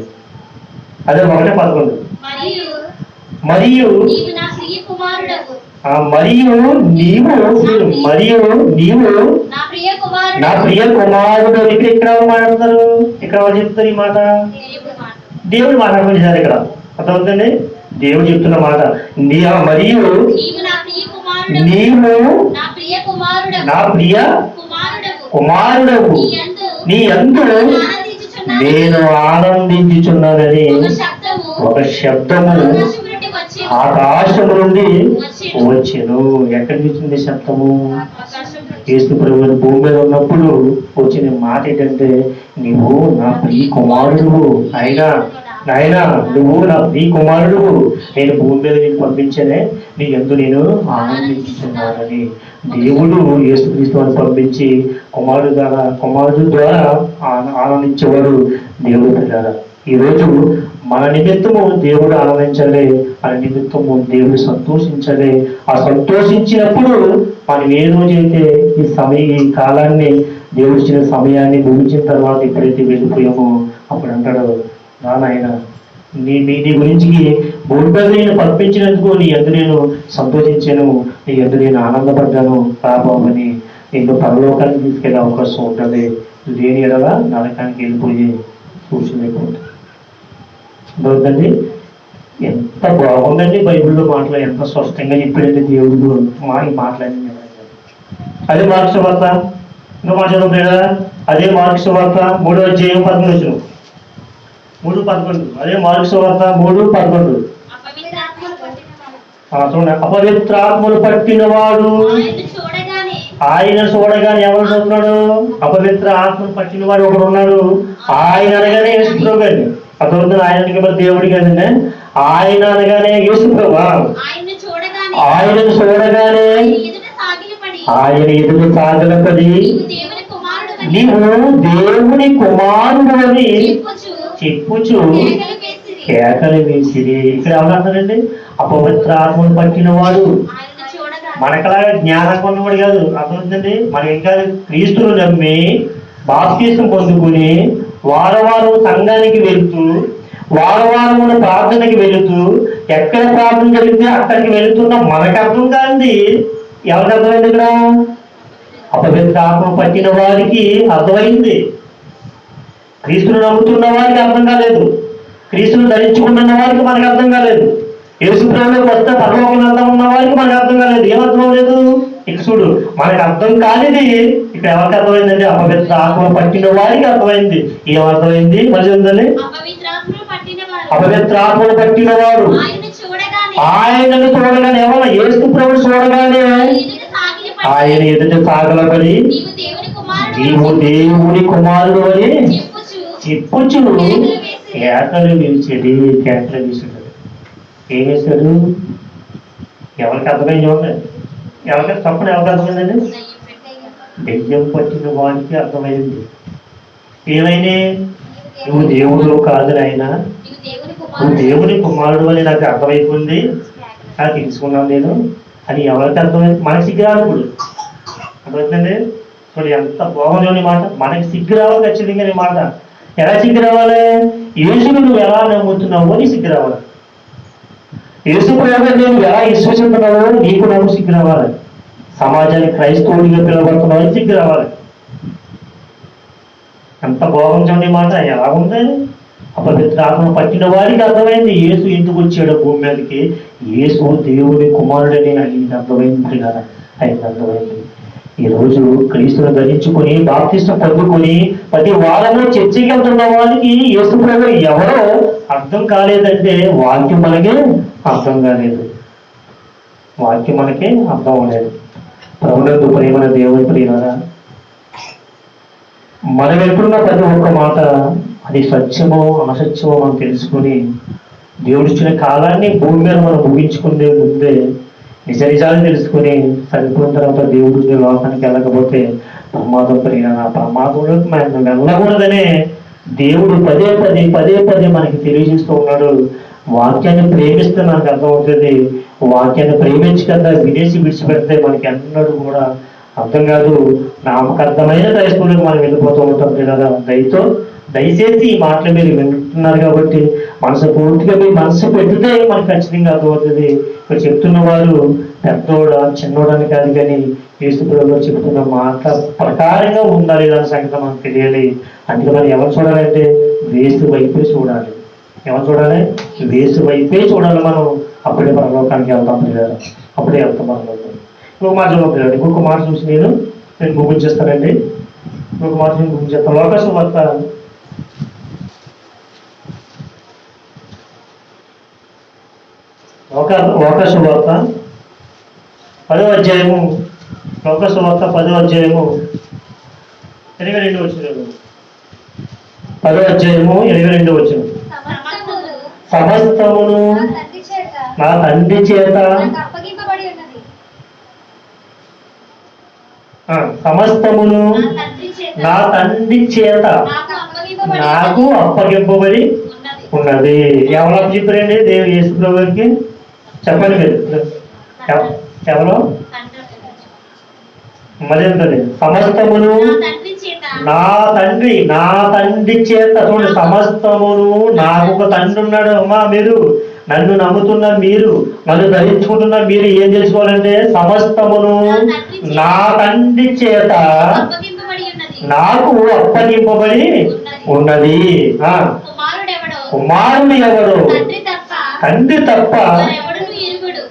అదే 1:11. మరియు నీవు నా ప్రియ కుమారుడు. ఇక్కడ మాట్లాడతారు, ఇక్కడ చెప్తారు ఈ మాట. దేవుడు మాట్లాడుకుంటారు ఇక్కడ. అర్థమవుతుంది? దేవుడు చెప్తున్న మాట. మరియు నీవు నా ప్రియ కుమారుడవు, నీ యందు నేను ఆనందించుచున్నానని ఒక శబ్దము ఆకాశం నుండి వచ్చెను. ఎక్కడి నుంచి ఉంది శబ్దము? యేసు ప్రభువు భూమి మీద ఉన్నప్పుడు వచ్చిన మాట ఏంటంటే, నువ్వు నా ప్రియ కుమారుడు. నాయనా నువ్వు నా ప్రియ కుమారుడు, నేను భూమి మీద నేను పంపించనే, నీ యందు నేను ఆనందించుతున్నానని. దేవుడు యేసుక్రీస్తుని పంపించి కుమారుడు ద్వారా ఆనందించేవాడు దేవుడు ద్వారా. ఈరోజు మన నిమిత్తము దేవుడు ఆనందించాలి, మన నిమిత్తము దేవుడు సంతోషించాలి. ఆ సంతోషించినప్పుడు మనం ఏ రోజైతే ఈ కాలాన్ని దేవుడు ఇచ్చిన సమయాన్ని ముగించిన తర్వాత ఎప్పుడైతే వెళ్ళిపోయామో అప్పుడు అంటాడు, నాయన నీ గురించి భూమిపై నేను పంపించినందుకు నీ ఎందు నేను సంతోషించాను, నీ ఎందు నేను ఆనందపడ్డాను, రాబాబని నిన్ను పరలోకానికి తీసుకెళ్లే అవకాశం ఉంటుంది, లేని ఎడల నరకానికి వెళ్ళిపోయి కూర్చునేపోతుంది. అర్థమవుతుందండి? ఎంత బాగుందండి బైబిల్లో మాటలు, ఎంత స్పష్టంగా చెప్పాడండి దేవుడు మాట్లాడింది. అదే మార్క్స్ వార్త, ఇంకా మాట చదువుతాడా? అదే మార్క్స్ వార్త 3వ అధ్యాయం 11 3:11. అదే మార్క్స్ వార్త 3:11. చూడండి, అపవిత్రాత్మలు పట్టినవాడు ఆయన చూడగానే ఎవరు చూస్తున్నాడు? అపవిత్ర ఆత్మలు పట్టినవాడు ఒకడు ఉన్నాడు. ఆయన అనగానే యేసుప్రభు గారిని. అర్థమవుతుంది? ఆయన మరి దేవుడి కదండి. ఆయన అనగానే యేసుప్రభు. ఆయనను చూడగానే ఆయన ఎదురు సాగలపడి నీవు దేవుని కుమారుడు అని చెప్పుచు కేకలు వేసిరి. ఇక్కడ ఎవరంటారండి? అపవిత్ర ఆత్మను పట్టినవాడు. మనకలాగా జ్ఞానం కొన్నవాడు కాదు. అర్థమవుతుందండి? మనం ఇంకా క్రీస్తును నమ్మి బాప్తిసం పొందుకుని వారం సంఘానికి వెళుతూ వారం ప్రార్థనకి వెళుతూ ఎక్కడ ప్రార్థన జరిగితే అక్కడికి వెళుతున్న మనకు అర్థం కాంది. ఎవరికి అర్థమైంది? ఇక్కడ అపవిత్ర ఆత్మ పట్టిన వారికి అర్థమైంది. క్రీస్తును నమ్ముతున్న వారికి అర్థం కాలేదు. క్రీస్తును ధరించుకుంటున్న వారికి మనకు అర్థం కాలేదు. యేసుప్రభువుకి వస్తే పరలోకంలో అర్థం ఉన్న వారికి మనకు అర్థం కాలేదు. ఏమర్థం అవ్వలేదు? ఇక చూడు, మనకు అర్థం కానిది ఇక్కడ ఎవరికి అర్థమైందండి? అపవిత్ర ఆత్మ పట్టిన వారికి అర్థమైంది. ఏమర్థమైంది? మళ్ళీ ఉందండి, అపవిత్ర ఆత్మను పట్టిన వాడు ఆయనను చూడగానే, ఎవరు? యేసుప్రభువు చూడగానే ఆయన ఎదుట సాగలపడి నీవు దేవుని కుమారుడు అని చెప్పుచు కేకలు వేసేది. కేకలు వేసాడు. ఏం వేశాడు? ఎవరికి అర్థమైంది? ఎవరికి తప్పుడు ఎవరికి అర్థమైందండి? దెయ్యం పట్టిన వాడికి అర్థమైంది. ఏమైనా నువ్వు దేవుడు కాదు నాయనా, నువ్వు దేవుని కుమారుడు అని నాకు అర్థమైపోయింది, నాకు తెలుసుకున్నాను నేను అని ఎవరికి అర్థమైంది? మనకి సిగ్గు రావాలి. ఇప్పుడు అర్థమవుతుందండి? చూడు ఎంత బాగుంది మాట. మనకి సిగ్గు రావాలి ఖచ్చితంగా. నీ మాట ఎలా సిగ్గు రావాలి? యేసును నువ్వు ఎలా నమ్ముతున్నావు అని సిగ్గు రావాలి. యేసు ప్రభువుని నువ్వు ఎలా విశ్వసిస్తున్నావో నీకు నాకు సిగ్గు రావాలి. సమాజానికి క్రైస్తవుడిగా పిలువబడుతున్నావు అని సిగ్గు రావాలి. ఎంత బాగుంది మాట. ఎలా ఉంది? అపవిత్ర ఆత్మ పట్టిన వారికి అర్థమైంది యేసు ఎందుకు వచ్చాడో భూమి మీదకి. యేసు దేవుని కుమారుడని ఆయనకి అర్థమైంది కదా. ఆయనకి అర్థమైంది. ఈరోజు క్రీస్తును ధరించుకొని బాప్తిసం పొందుకొని ప్రతి వారము చర్చికి వెళ్తున్న వాళ్ళకి యేసు ప్రభువు ఎవరో అర్థం కాలేదంటే వాక్యం మనకే అర్థం కాలేదు. వాక్యం మనకే అర్థం అవ్వలేదు. ప్రభునందు ప్రేమన దేవుని ప్రియులారా, మనం ఎప్పుడున్న ప్రతి ఒక్క మాట అది సత్యమో అసత్యమో మనం తెలుసుకొని దేవుడిచ్చిన కాలాన్ని భూమి మీద మనం ముగించుకునే ముందే నిజాలు తెలుసుకొని చనిపోయిన తర్వాత దేవుడి లోకానికి వెళ్ళకపోతే ప్రమాదం ఆ ప్రమాదంలోకి మనం వెళ్ళకూడదనే దేవుడు పదే పదే మనకి తెలియజేస్తూ ఉన్నాడు. వాక్యాన్ని ప్రేమిస్తే మనకు అర్థమవుతుంది. వాక్యాన్ని ప్రేమించి కదా విదేశీ విడిచిపెడితే మనకి ఎన్నడూ కూడా అర్థం కాదు. నామకర్థమైన క్రైస్తవులకు మనం వెళ్ళిపోతూ ఉంటాం కదా. దయచేసి ఈ మాటలు మీరు వింటున్నారు కాబట్టి మనసు పూర్తిగా మీ మనసు పెట్టితే మనకు ఖచ్చితంగా అర్థమవుతుంది. ఇక్కడ చెప్తున్న వారు పెద్దోడా చిన్నోడని కాదు, కానీ యేసుప్రభువు చెప్తున్న మాట ప్రకారంగా ఉండాలి అనే సంగతి మనకు తెలియాలి. అందుకే మనం ఎవరు చూడాలంటే వేసు వైపే చూడాలి. ఎవరు చూడాలి? వేసు వైపే చూడాలి మనం. అప్పుడే పరలోకానికి వెళ్తాం పిల్లలు, అప్పుడే వెళ్తాం పరలోకం. ఇంకొక మాట చూడాలి. ఇంకొక మాట చూసి నేను ముగించేస్తానండి. ఇంకొక మాట నేను ముగించేస్తాను. లోకాసు వార్త 10వ అధ్యాయము. లోకాసు వార్త 10వ అధ్యాయము 22 వచనం. 10వ అధ్యాయము 22 వచనం. సమస్తమును నా తండ్రి చేత సమస్తమును నా తండ్రి చేత నాకు అప్పగింపబడి ఉన్నది. ఎవరు అప్పచెప్పారండి? దేవుడు యేసుప్రభువుకి చెప్పండి మీరు. ఎవరు? మరి ఉంటుంది సమస్తమును నా తండ్రి చేత. చూడండి, సమస్తమును. నాకు ఒక తండ్రి ఉన్నాడు. అమ్మా, మీరు నన్ను నమ్ముతున్న మీరు, నన్ను ధరించుకుంటున్న మీరు ఏం తెలుసుకోవాలంటే సమస్తమును నా తండ్రి చేత నాకు అప్పగింపబడి ఉన్నది. కుమారుడు ఎవడు? తండ్రి తప్ప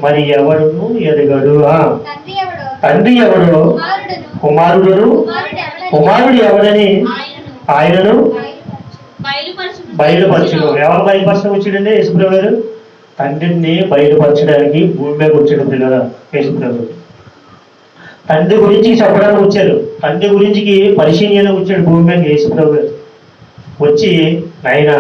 మరి ఎవడును ఎరుగడు. తండ్రి ఎవడు? కుమారుడు. కుమారుడు ఎవడని ఆయనను బయలుపరచుడు. ఎవరు బయలుపరచడం వచ్చాడండి? యేసుప్రభు గారు తండ్రిని బయలుపరచడానికి భూమి మీద వచ్చాడు పిల్లల. యేసుప్రభు తండ్రి గురించి చెప్పడానికి వచ్చారు. తండ్రి గురించి పరిశీలన వచ్చాడు భూమి మీద యేసుప్రభు గారు. వచ్చి నాయన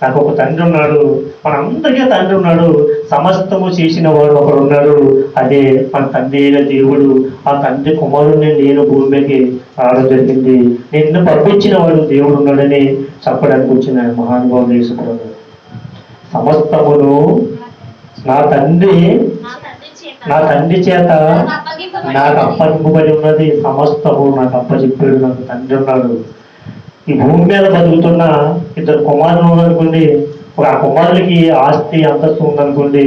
నాకు ఒక తండ్రి ఉన్నాడు, మనందరికీ తండ్రి ఉన్నాడు, సమస్తము చేసిన వాడు ఒకడు ఉన్నాడు, అదే మన తండ్రి అయిన దేవుడు. ఆ తండ్రి కుమారుడిని నేను భూమి మీదకి రావడం జరిగింది, నిన్ను పంపించిన వాడు దేవుడు ఉన్నాడని చెప్పడానికి వచ్చిన మహానుభావుడు యేసుప్రభు. సమస్తమును నా తండ్రి చేత నాకు అప్పగింపబడి ఉన్నది. సమస్తము నాకు అప్పచెప్పాడు. నాకు తండ్రి ఉన్నాడు. ఈ భూమి మీద బతుకుతున్న ఇద్దరు కుమారులు ఉందనుకోండి, ఆ కుమారులకి ఆస్తి అంతస్తు ఉందనుకోండి,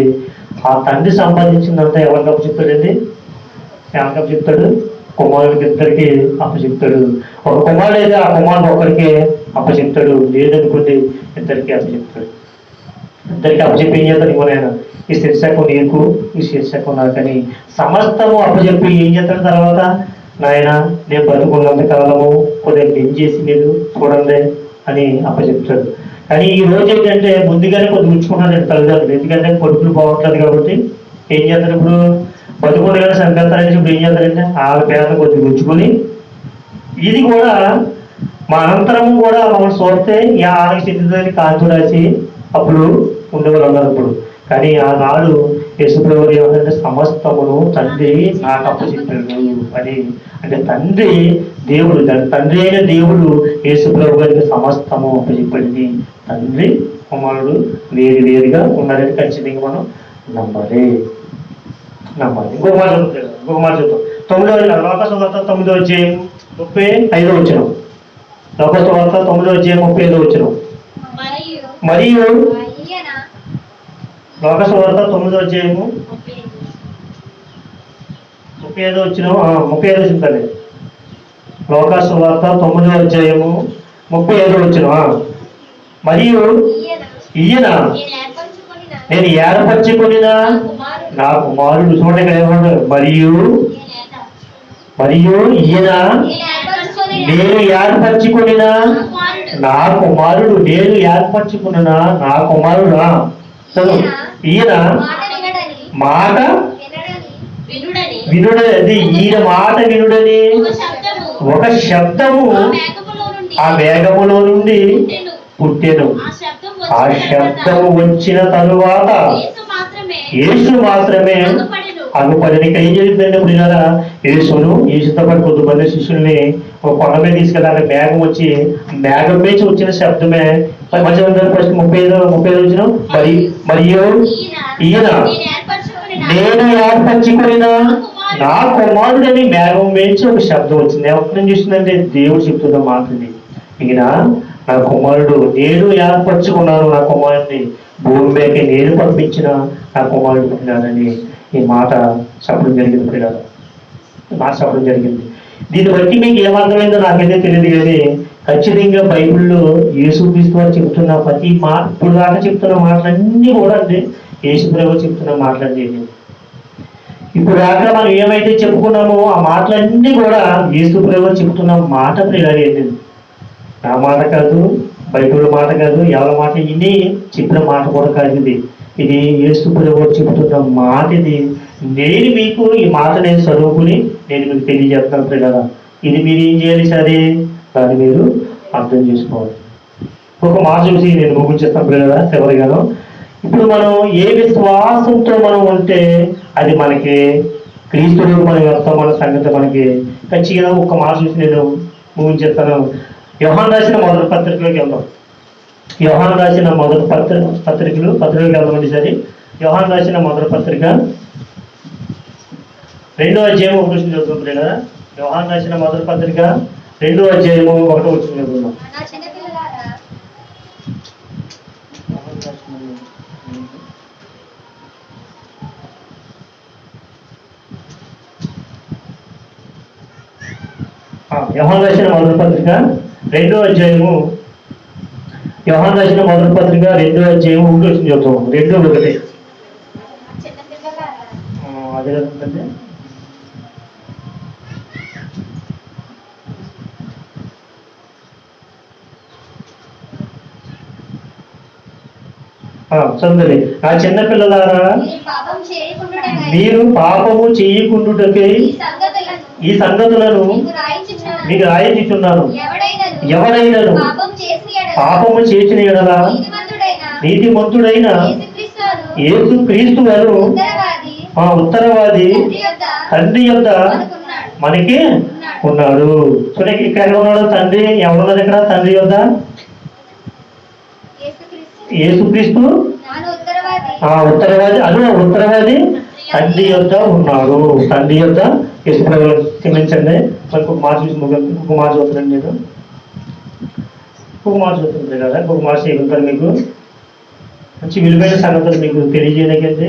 ఆ తండ్రి సంపాదించిందంతా ఎవరికి అప్పచెప్తాడండి? ఎవరికి అప్పచెప్తాడు? కుమారులకి ఇద్దరికి అప్పచెప్తాడు. ఒక కుమారుడు అయితే ఆ కుమారుడు ఒకరికి అప్పచెప్తాడు, లేదనుకోండి ఇద్దరికి అప్పచెప్తాడు. ఇద్దరికి అప్పచెప్పి ఏం చేస్తాడు? ఇవ్వనైనా ఈ శీర్షకు నీకు, ఈ శీర్షకు నాకని సమస్తము అప్పచెప్పి ఏం చేస్తాడు? తర్వాత నాయన నేను బతుకున్నంత కాలము కొద్దిగా పెంచేసి మీరు చూడండి అని అప్పచెప్తాడు. కానీ ఈ రోజు ఏంటంటే ముందుగానే కొద్దిగా ఉంచుకున్నాడు తల్లిదండ్రులు. ఎందుకంటే కొడుకులు బాగుంటుంది కాబట్టి ఏం చేస్తారు? ఇప్పుడు బతుకుని కానీ సంపెత్తారని ఇప్పుడు ఏం చేస్తారంటే వాళ్ళ పేద కొద్దిగా ఉంచుకొని, ఇది కూడా మా అనంతరము కూడా మమ్మల్ని చూస్తే ఈ ఆమెకి చెందిందని కాంతి రాసి అప్పుడు ఉండేవాళ్ళు ఉన్నారు ఇప్పుడు. కానీ ఆనాడు యేసుప్రభువు ఏమంటే సమస్తమును తండ్రి నాకు అప్పచెప్పాడు అని. అంటే తండ్రి దేవుడు, తండ్రి అయిన దేవుడు యేసుప్రభు గారికి సమస్తము అప్పచెప్పడింది. తండ్రి కుమారుడు వేరుగా ఉన్నారని ఖచ్చితంగా మనం నమ్మాలి. ఇంకొక మాట చూద్దాం. 9వ లోకసువార్త 9వ అధ్యాయం 35వ వచనం. లోకసువార్త 9వ అధ్యాయం 35వ వచనం. మరియు లోకసువార్త 9వ అధ్యాయము 35వ వచనం. 35వ వచనం కదా. లోకసువార్త 9వ అధ్యాయము 35వ వచనం. మరియు ఈయన నేను ఏర్పరచుకొనిన నా కుమారుడు. చూడండి ఇక్కడ ఏమంటారు? మరియు ఈయన నేను ఏర్పరచుకొనిన నా కుమారుడు. నేను ఏర్పరచుకున్న నా కుమారుడా. ఈయన మాట వినుడని, ఈయన మాట వినుడని ఒక శబ్దము ఆ మేఘములో నుండి పుట్టెను. ఆ శబ్దము వచ్చిన తరువాత యేసు మాత్రమే అగుపడికి ఏం జరిగిందండి? ఇప్పుడు కదా యేసుతో పాటు కొద్దిమంది శిష్యుల్ని ఒక కొండ మీద తీసుకెళ్ళాలి. మేఘం వచ్చి మేఘం మీద వచ్చిన శబ్దమే మంచిగా 35 వచ్చిన మరియు ఈయన నేను ఏర్పరచుకున్న నా కుమారుడని మేఘం మేచి ఒక శబ్దం వచ్చింది. ఎవరి నుంచి చూసిందంటే దేవుడు చెప్తున్న మాటని. ఈయన నా కుమారుడు, నేను ఏర్పరచుకున్నాను నా కుమారుడిని, భూమి మీదకి నేను పంపించిన నా కుమారుడు పుట్టినాడని ఈ మాట చెప్పడం జరిగింది. పిల్లలు మాట చెప్పడం జరిగింది. దీన్ని బట్టి మీకు ఏమర్థమైందో నాకైతే తెలియదు, కానీ ఖచ్చితంగా బైబిల్లో యేసుక్రీస్తు వారు చెప్తున్న ప్రతి మాట, ఇప్పుడు దాకా చెప్తున్న మాటలన్నీ కూడా అంటే యేసుప్రభు చెప్తున్న మాటలన్నీ. ఇప్పుడు దాకా మనం ఏమైతే చెప్పుకున్నామో ఆ మాటలన్నీ కూడా యేసుప్రభు చెప్తున్న మాట. పిల్లలు నా మాట కాదు, బైబిల్ మాట కాదు, ఎవరి మాట ఇన్ని చెప్పిన మాట కూడా కాదు. ఇది యేసుప్రభు చెబుతున్న మాట. ఇది నేను మీకు ఈ మాట నేను చదువుకుని నేను మీకు తెలియజేస్తాను పిల్లల. ఇది మీరు ఏం చేయాలి? సరే, దాన్ని మీరు అర్థం చేసుకోవాలి. ఒక మాట చూసి నేను ముగించేస్తాను పిల్లల చివరిగాను. ఇప్పుడు మనం ఏ విశ్వాసంతో మనం ఉంటే అది మనకి క్రీస్తులకు మనం వెళ్తాం, మన సంగతి మనకి ఖచ్చితంగా ఒక మాట చూసి నేను ముగించేస్తాను. యోహాను రాసిన మొదటి పత్రికలోకి వెళ్దాం. యోహాను రాసిన మొదటి పత్రికలోకి వెళ్దామండి. సరే, యోహాను రాసిన మొదటి పత్రిక 2వ అధ్యాయం 1 చదువుతుంది కదా. యోహాను రాసిన మొదటి పత్రిక 2వ అధ్యాయము 1వ వచనం చదువుదాం. యోహాను రాసిన మొదటి పత్రిక 2వ అధ్యాయము యోహాను రాసిన మొదటి పత్రిక 2వ అధ్యాయం 1వ వచనం చదువుతాం. 2:1. అదే కదండి. చదువుతుంది. ఆ చిన్న పిల్లలారా, మీరు పాపము చేయకుండుటకై ఈ సంగతులను మీకు రాయించుచున్నాను. ఎవరైనాను పాపము చేసిన ఎడల నీతిమంతుడైన యేసు క్రీస్తు వారు ఉత్తరవాది తండ్రి యొద్ద మనకి ఉన్నాడు. చూడండి, ఇక్కడ ఎక్కడ ఉన్నాడు తండ్రి? ఎవరున్నారు ఇక్కడ తండ్రి యొద్ద? యేసుక్రీస్తు ఉత్తరవాది. అను ఉత్తరవాది తండ్రి యొద్ద ఉన్నాడు. తండ్రి యొద్ద క్షమించండి. ఇంకొక మాట చదువుతున్నాను నేను. ఇంకొక మాట చదువుతుంది కదా, ఇంకొక మాట చేయగలుగుతారు. మీకు మంచి విలువైన సంగతులు మీకు తెలియజేయగలిగింది.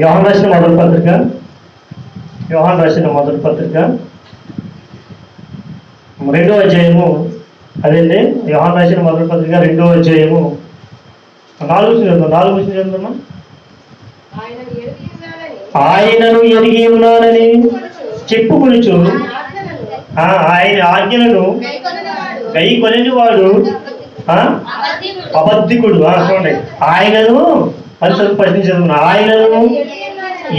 యోహాను రాసిన మొదటి పత్రిక 2వ అధ్యాయము, అదేంటి యోహాను రాసిన మొదటి పత్రిక 2వ అధ్యాయము 4వ వచనం చదువుతామా? ఆయనను ఎరిగి ఉన్నానని చెప్పుకొనుచు ఆయన ఆజ్ఞలను గైకొనని వాడు అబద్ధికుడు. చూడండి, ఆయనను ప్రశ్నించదు. ఆయనను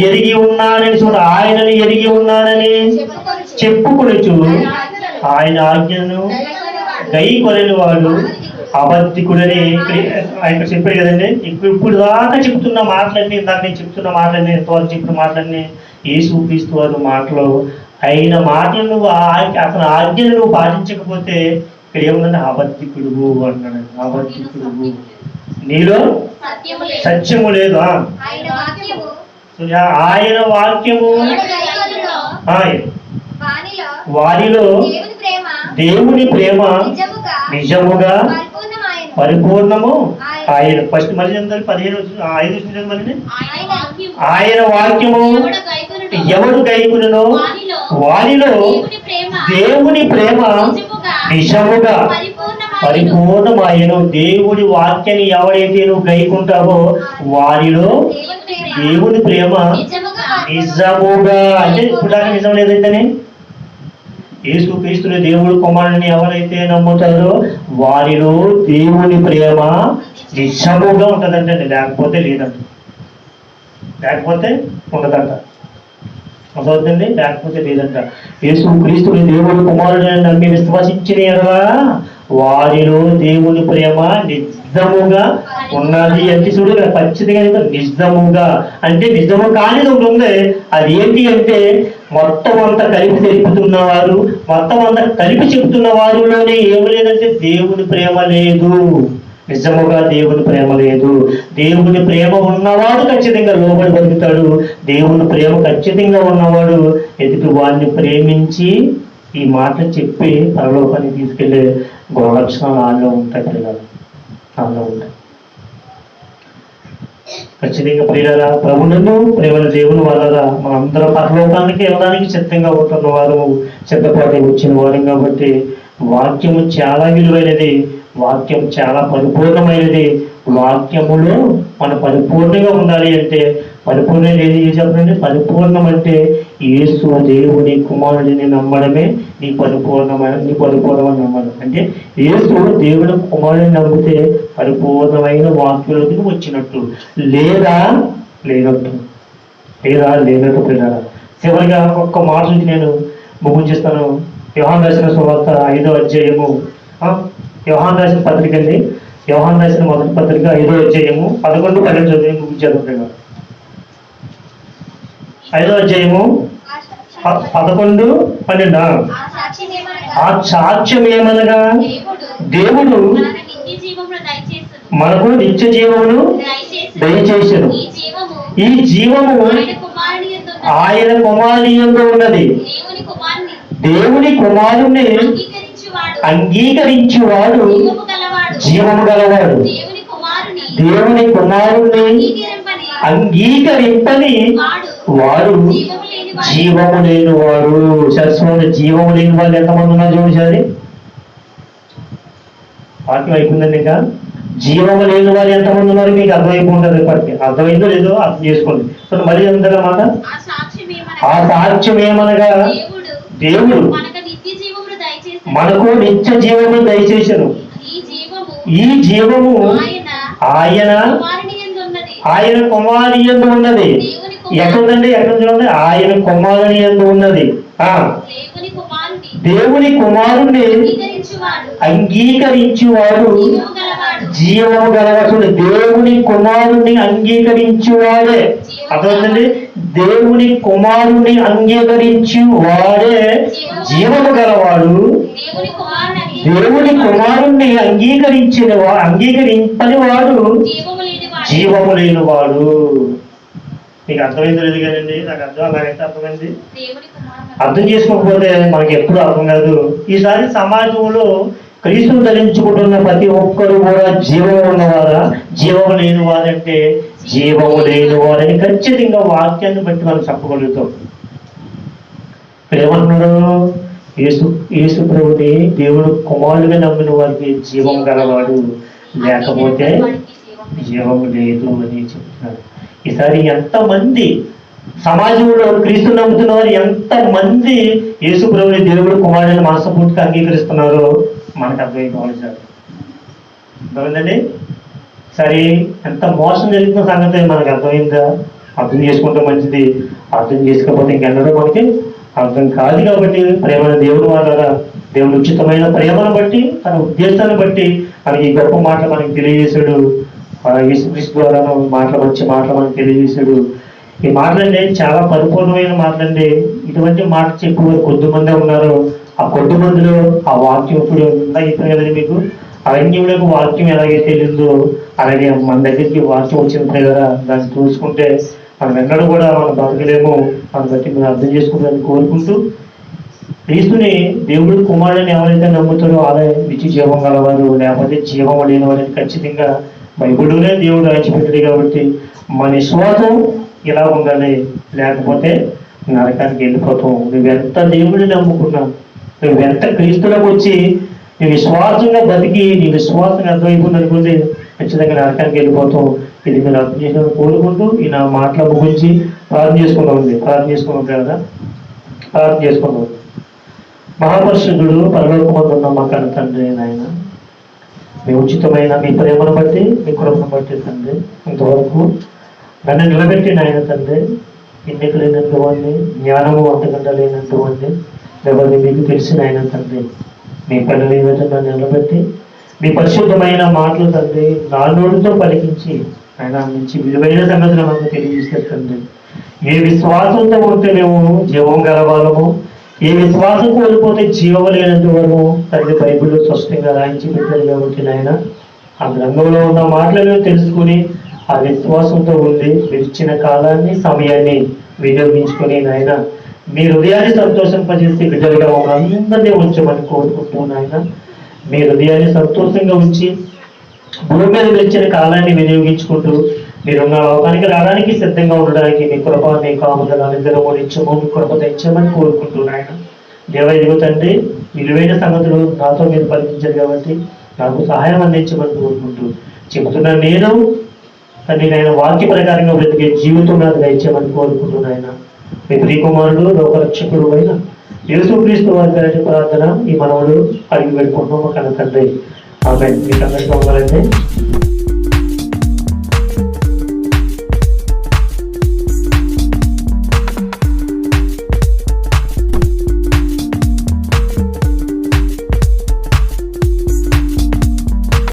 ఎరిగి ఉన్నానని చూడండి, ఆయనను ఎరిగి ఉన్నానని చెప్పుకొనుచు ఆయన ఆజ్ఞను గైకొనని వాడు అబద్ధికుడని ఆయన చెప్పాడు కదండి. ఇప్పుడు దాకా చెప్తున్న మాటలన్నీ, ఇందాక నేను చెప్తున్న మాటలన్నీ, ఎంతవరకు చెప్పిన మాటలన్నీ యేసుక్రీస్తు వారి మాటలు. ఆయన మాటలను అతని ఆజ్ఞను నువ్వు పాటించకపోతే ఇక్కడ ఏముందంటే అబద్ధికుడు అంటున్నాడు. అబద్ధికుడు, నీలో సత్యము లేదు. ఆయన వాక్యము వారిలో దేవుని ప్రేమ నిజముగా పరిపూర్ణము. ఆయన ఫస్ట్ మళ్ళీ 15 మళ్ళీ ఆయన వాక్యము ఎవడు గైకొనునో వారిలో దేవుని ప్రేమ నిజముగా పరిపూర్ణమాయను. దేవుడి వాక్యాన్ని ఎవరైతే నువ్వు గైకుంటావో వారిలో దేవుని ప్రేమ నిజముగా. అంటే ఇప్పుడు దాకా నిజం లేదైతేనే యేసుక్రీస్తుని దేవుడు కుమారుని ఎవరైతే నమ్ముతారో వారిలో దేవుని ప్రేమ నిజముగా ఉంటుందంటండి. లేకపోతే లేదంట, లేకపోతే ఉండదంట. అర్థమవుతుంది? లేకపోతే లేదంట. యేసుక్రీస్తుని దేవుడు కుమారుని నమ్మి విశ్వసించిన ఎడలా వారిలో దేవుని ప్రేమ నిజముగా ఉన్నది. అంటే చూడు, ఖచ్చితంగా నిజముగా అంటే నిజము కానిది ఒకటి ఉంది. అది ఏంటి అంటే మొత్తం అంతా కలిపి తెలుపుతున్నవారు, మొత్తం అంతా కలిపి చెప్తున్న వారిలోనే ఏమి లేదంటే దేవుని ప్రేమ లేదు. నిజముగా దేవుని ప్రేమ లేదు. దేవుని ప్రేమ ఉన్నవాడు ఖచ్చితంగా లోబడి బతుకుతాడు. దేవుని ప్రేమ ఖచ్చితంగా ఉన్నవాడు ఎదుటి వాడిని ప్రేమించి ఈ మాటలు చెప్పి పరలోకానికి తీసుకెళ్లే గుణలక్షణాలు ఆల్లో ఉంటాయి. పిల్లలు ఆల్లో ఉంటాయి ఖచ్చితంగా. ప్రియులారా, ప్రభువును ప్రేమల దేవుని వల్ల మనందరం పరలోకానికి వెళ్ళడానికి సిద్ధంగా ఉంటున్న వారు, సిద్ధపాటు వచ్చిన వారు. కాబట్టి వాక్యము చాలా విలువైనది, వాక్యం చాలా పరిపూర్ణమైనది. వాక్యములో మన పరిపూర్ణంగా ఉండాలి అంటే పరిపూర్ణం ఏది చెప్పండి? పరిపూర్ణం అంటే యేసు దేవుని కుమారుడిని నమ్మడమే నీ పరిపూర్ణమైన నమ్మడం. అంటే యేసు దేవుని కుమారుడిని నమ్మితే పరిపూర్ణమైన వాక్యంలోకి వచ్చినట్టు, లేదా లేనట్టు పిల్లరా. చివరిగా ఒక్క మాట నుంచి నేను ముగించేస్తాను. యోహాను రాసిన సువార్త 5వ అధ్యాయము, యోహాను రాసిన పత్రిక అండి. యోహాను రాసిన మొదటి పత్రిక 5వ అధ్యాయము 11, 12 చదివి ముగించేది. 5వ అధ్యాయము 11, 12. ఆ సాక్ష్యం ఏమనగా దేవుడు మనకు నిత్య జీవమును దయచేసెను. ఈ జీవము ఆయన కుమారుని యందు ఉన్నది. దేవుని కుమారుని అంగీకరించువాడు జీవము గలవాడు. దేవుని కుమారుని అంగీకరింపని వాడు జీవము లేని వాడు. సరస్వతి జీవము లేని వాళ్ళు ఎంతమంది ఉన్నారు చూడండి. వాక్యం అయిపోయిందండి. ఇంకా జీవము లేని వారు ఎంతమంది ఉన్నారు మీకు అర్థమైపోతుంది. ఇప్పటికి అర్థమైందో లేదో అర్థం చేసుకోండి. సో మరి ఎంతమాట ఆ సాక్ష్యం ఏమనగా దేవుడు మనకు నిత్య జీవము దయచేసెను. ఈ జీవము ఆయన కుమారుని యందు ఉన్నది. ఎక్కడుందండి? ఎక్కడ చూడండి, ఆయన కుమారుని యందు ఉన్నది. దేవుని కుమారుని అంగీకరించువాడు జీవము గలవాడు. దేవుని కుమారుని అంగీకరించువాడే, అర్థమవుతుంది, దేవుని కుమారుని అంగీకరించు వాడే జీవము గలవాడు. దేవుని కుమారుణ్ణి అంగీకరింపని వాడు జీవము లేని వాడు. మీకు అర్థమైంది లేదు కదండి? నాకు అర్థం అలాగైతే అర్థమైంది. అర్థం చేసుకోకపోతే మనకి ఎప్పుడు అర్థం కాదు. ఈసారి సమాజంలో క్రీస్తును ధరించుకుంటున్న ప్రతి ఒక్కరు కూడా జీవము ఉన్నవారా జీవము లేని వారంటే జీవము లేని వారని ఖచ్చితంగా వాక్యాన్ని బట్టి మనం చెప్పగలుగుతాం. ఏమంటున్నాడు? యేసు ప్రభుని దేవుడు కుమారుడిగా నమ్మిన వారికి జీవం గలవాడు, లేకపోతే జీవం లేదు అని చెప్తున్నారు. ఈసారి ఎంతమంది సమాజంలో క్రీస్తు నమ్ముతున్న వారు ఎంతమంది యేసు ప్రభుని దేవుడు కుమారుడిని మనస్ఫూర్తిగా అంగీకరిస్తున్నారో మనకు అర్థమైపోవాలి సార్. అర్థమైందండి? సరే, ఎంత మోసం జరుగుతున్న సంగతి మనకు అర్థమైందా? అర్థం చేసుకుంటే మంచిది. అర్థం చేసుకోకపోతే ఇంకెన్నడూ మనకి అర్థం కాదు. కాబట్టి ప్రేమ దేవుడు వాళ్ళ దేవుడు ఉచితమైన ప్రేమను బట్టి తన ఉద్దేశాన్ని బట్టి మనకి ఈ గొప్ప మాటలు మనకి తెలియజేశాడు. యేసుక్రీస్తు ద్వారా మంచి మాటలు మనకు తెలియజేశాడు. ఈ మాటలండి చాలా పరిపూర్ణమైన మాటలండి. ఇటువంటి మాట చెప్పేవారు కొద్దిమందే ఉన్నారు. ఆ కొద్ది మందిలో ఆ వాక్యం ఇప్పుడు చెప్పాను కదండి మీకు. అరణ్యములకు వాక్యం ఎలాగైతే వెళ్ళిందో అలాగే మన దగ్గరికి వాక్యం వచ్చిన కదా దాన్ని చూసుకుంటే మనం ఎన్నడూ కూడా మనం బతకలేము. దాన్ని బట్టి మనం అర్థం చేసుకుంటారని కోరుకుంటూ, క్రీస్తుని దేవుడు కుమారుడిని ఎవరైతే నమ్ముతారో అలా నిత్య జీవం గలవారు, లేకపోతే జీవం లేని వారిని ఖచ్చితంగా బైబిల్లోనే దేవుడు రాయించిపెట్టాడు. కాబట్టి మన విశ్వాసం ఇలా ఉండాలి, లేకపోతే నరకానికి వెళ్ళిపోతాం. నువ్వెంత దేవుడిని నమ్ముకున్నావు, నువ్వెంత క్రీస్తులకు వచ్చి నీ విశ్వాసంగా బతికి నీ విశ్వాసంగా అర్థమైపోయింది అనుకుంటే ఖచ్చితంగా నరకానికి వెళ్ళిపోతాం. ఇది మీరు అర్థం చేసిన కోరుకుంటూ ఈ నా మాటల గురించి ప్రార్థన చేసుకున్నాం కదా. ప్రార్థన చేసుకున్నాం. మహాపరిశుద్ధుడు పరలోకమందు ఉన్న మా కన్న తండ్రి, నాయన మీ ఉచితమైన మీ ప్రేమను బట్టి మీ కృపను బట్టి తండ్రి ఇంతవరకు నన్ను నిలబెట్టి నాయన తండ్రి, ఎన్నిక లేనటువంటి జ్ఞానము అంతకంటే లేనటువంటి ఎవరిని మీకు తెలిసిన ఆయన తండ్రి, మీ పిల్లలు ఏదైతే నన్ను నిలబెట్టి మీ పరిశుద్ధమైన మాటలు తండ్రి నా నోటితో పలికించి ఆయన నుంచి విలువైన సంగతులు మనకు తెలియజేస్తారు తండ్రి. ఏ విశ్వాసంతో ఉంటే మేము జీవం గలవాళ్ళము, ఏ విశ్వాసం కోల్పోతే జీవం లేనంత వరకు తండ్రి బైబిల్లో స్పష్టంగా రాయించి పెట్టారు. కాబట్టి నాయన ఆ గ్రంథంలో ఉన్న మాటలను తెలుసుకుని ఆ విశ్వాసంతో ఉండి విడిచిన కాలాన్ని సమయాన్ని వినియోగించుకొని నాయన మీ హృదయాన్ని సంతోషింపజేసి బిడ్డలుగా అందరినీ ఉంచమని కోరుకుంటున్నాను. నాయన మీ హృదయాన్ని సంతోషంగా ఉంచి భూమి మీద గడిచిన కాలాన్ని వినియోగించుకుంటూ మీరున్న లోకానికి రావడానికి సిద్ధంగా ఉండడానికి మీ కృప మీ కాముదల నిద్ర ఓడించము మీ కృప తెచ్చమని కోరుకుంటున్నాను. దేవైదు తండ్రి విలువైన సంగతులు నాతో మీరు పలికించారు కాబట్టి నాకు సహాయం అందించమని కోరుకుంటూ చెబుతున్నాను. నేను తండ్రి నాయన వాక్య ప్రకారంగా బ్రతికే జీవితం నాకు దయచేయమని కోరుకుంటున్నాయన. మీ ప్రియకుమారుడు లోకరక్షకుడు అయిన యేసుక్రీస్తు వారి ప్రార్థన ఈ మనవుడు అడిగి పెట్టుకుంటున్నాము కనుక తండ్రి. ఆమె మీకు అందరికీ ఉండాలండి.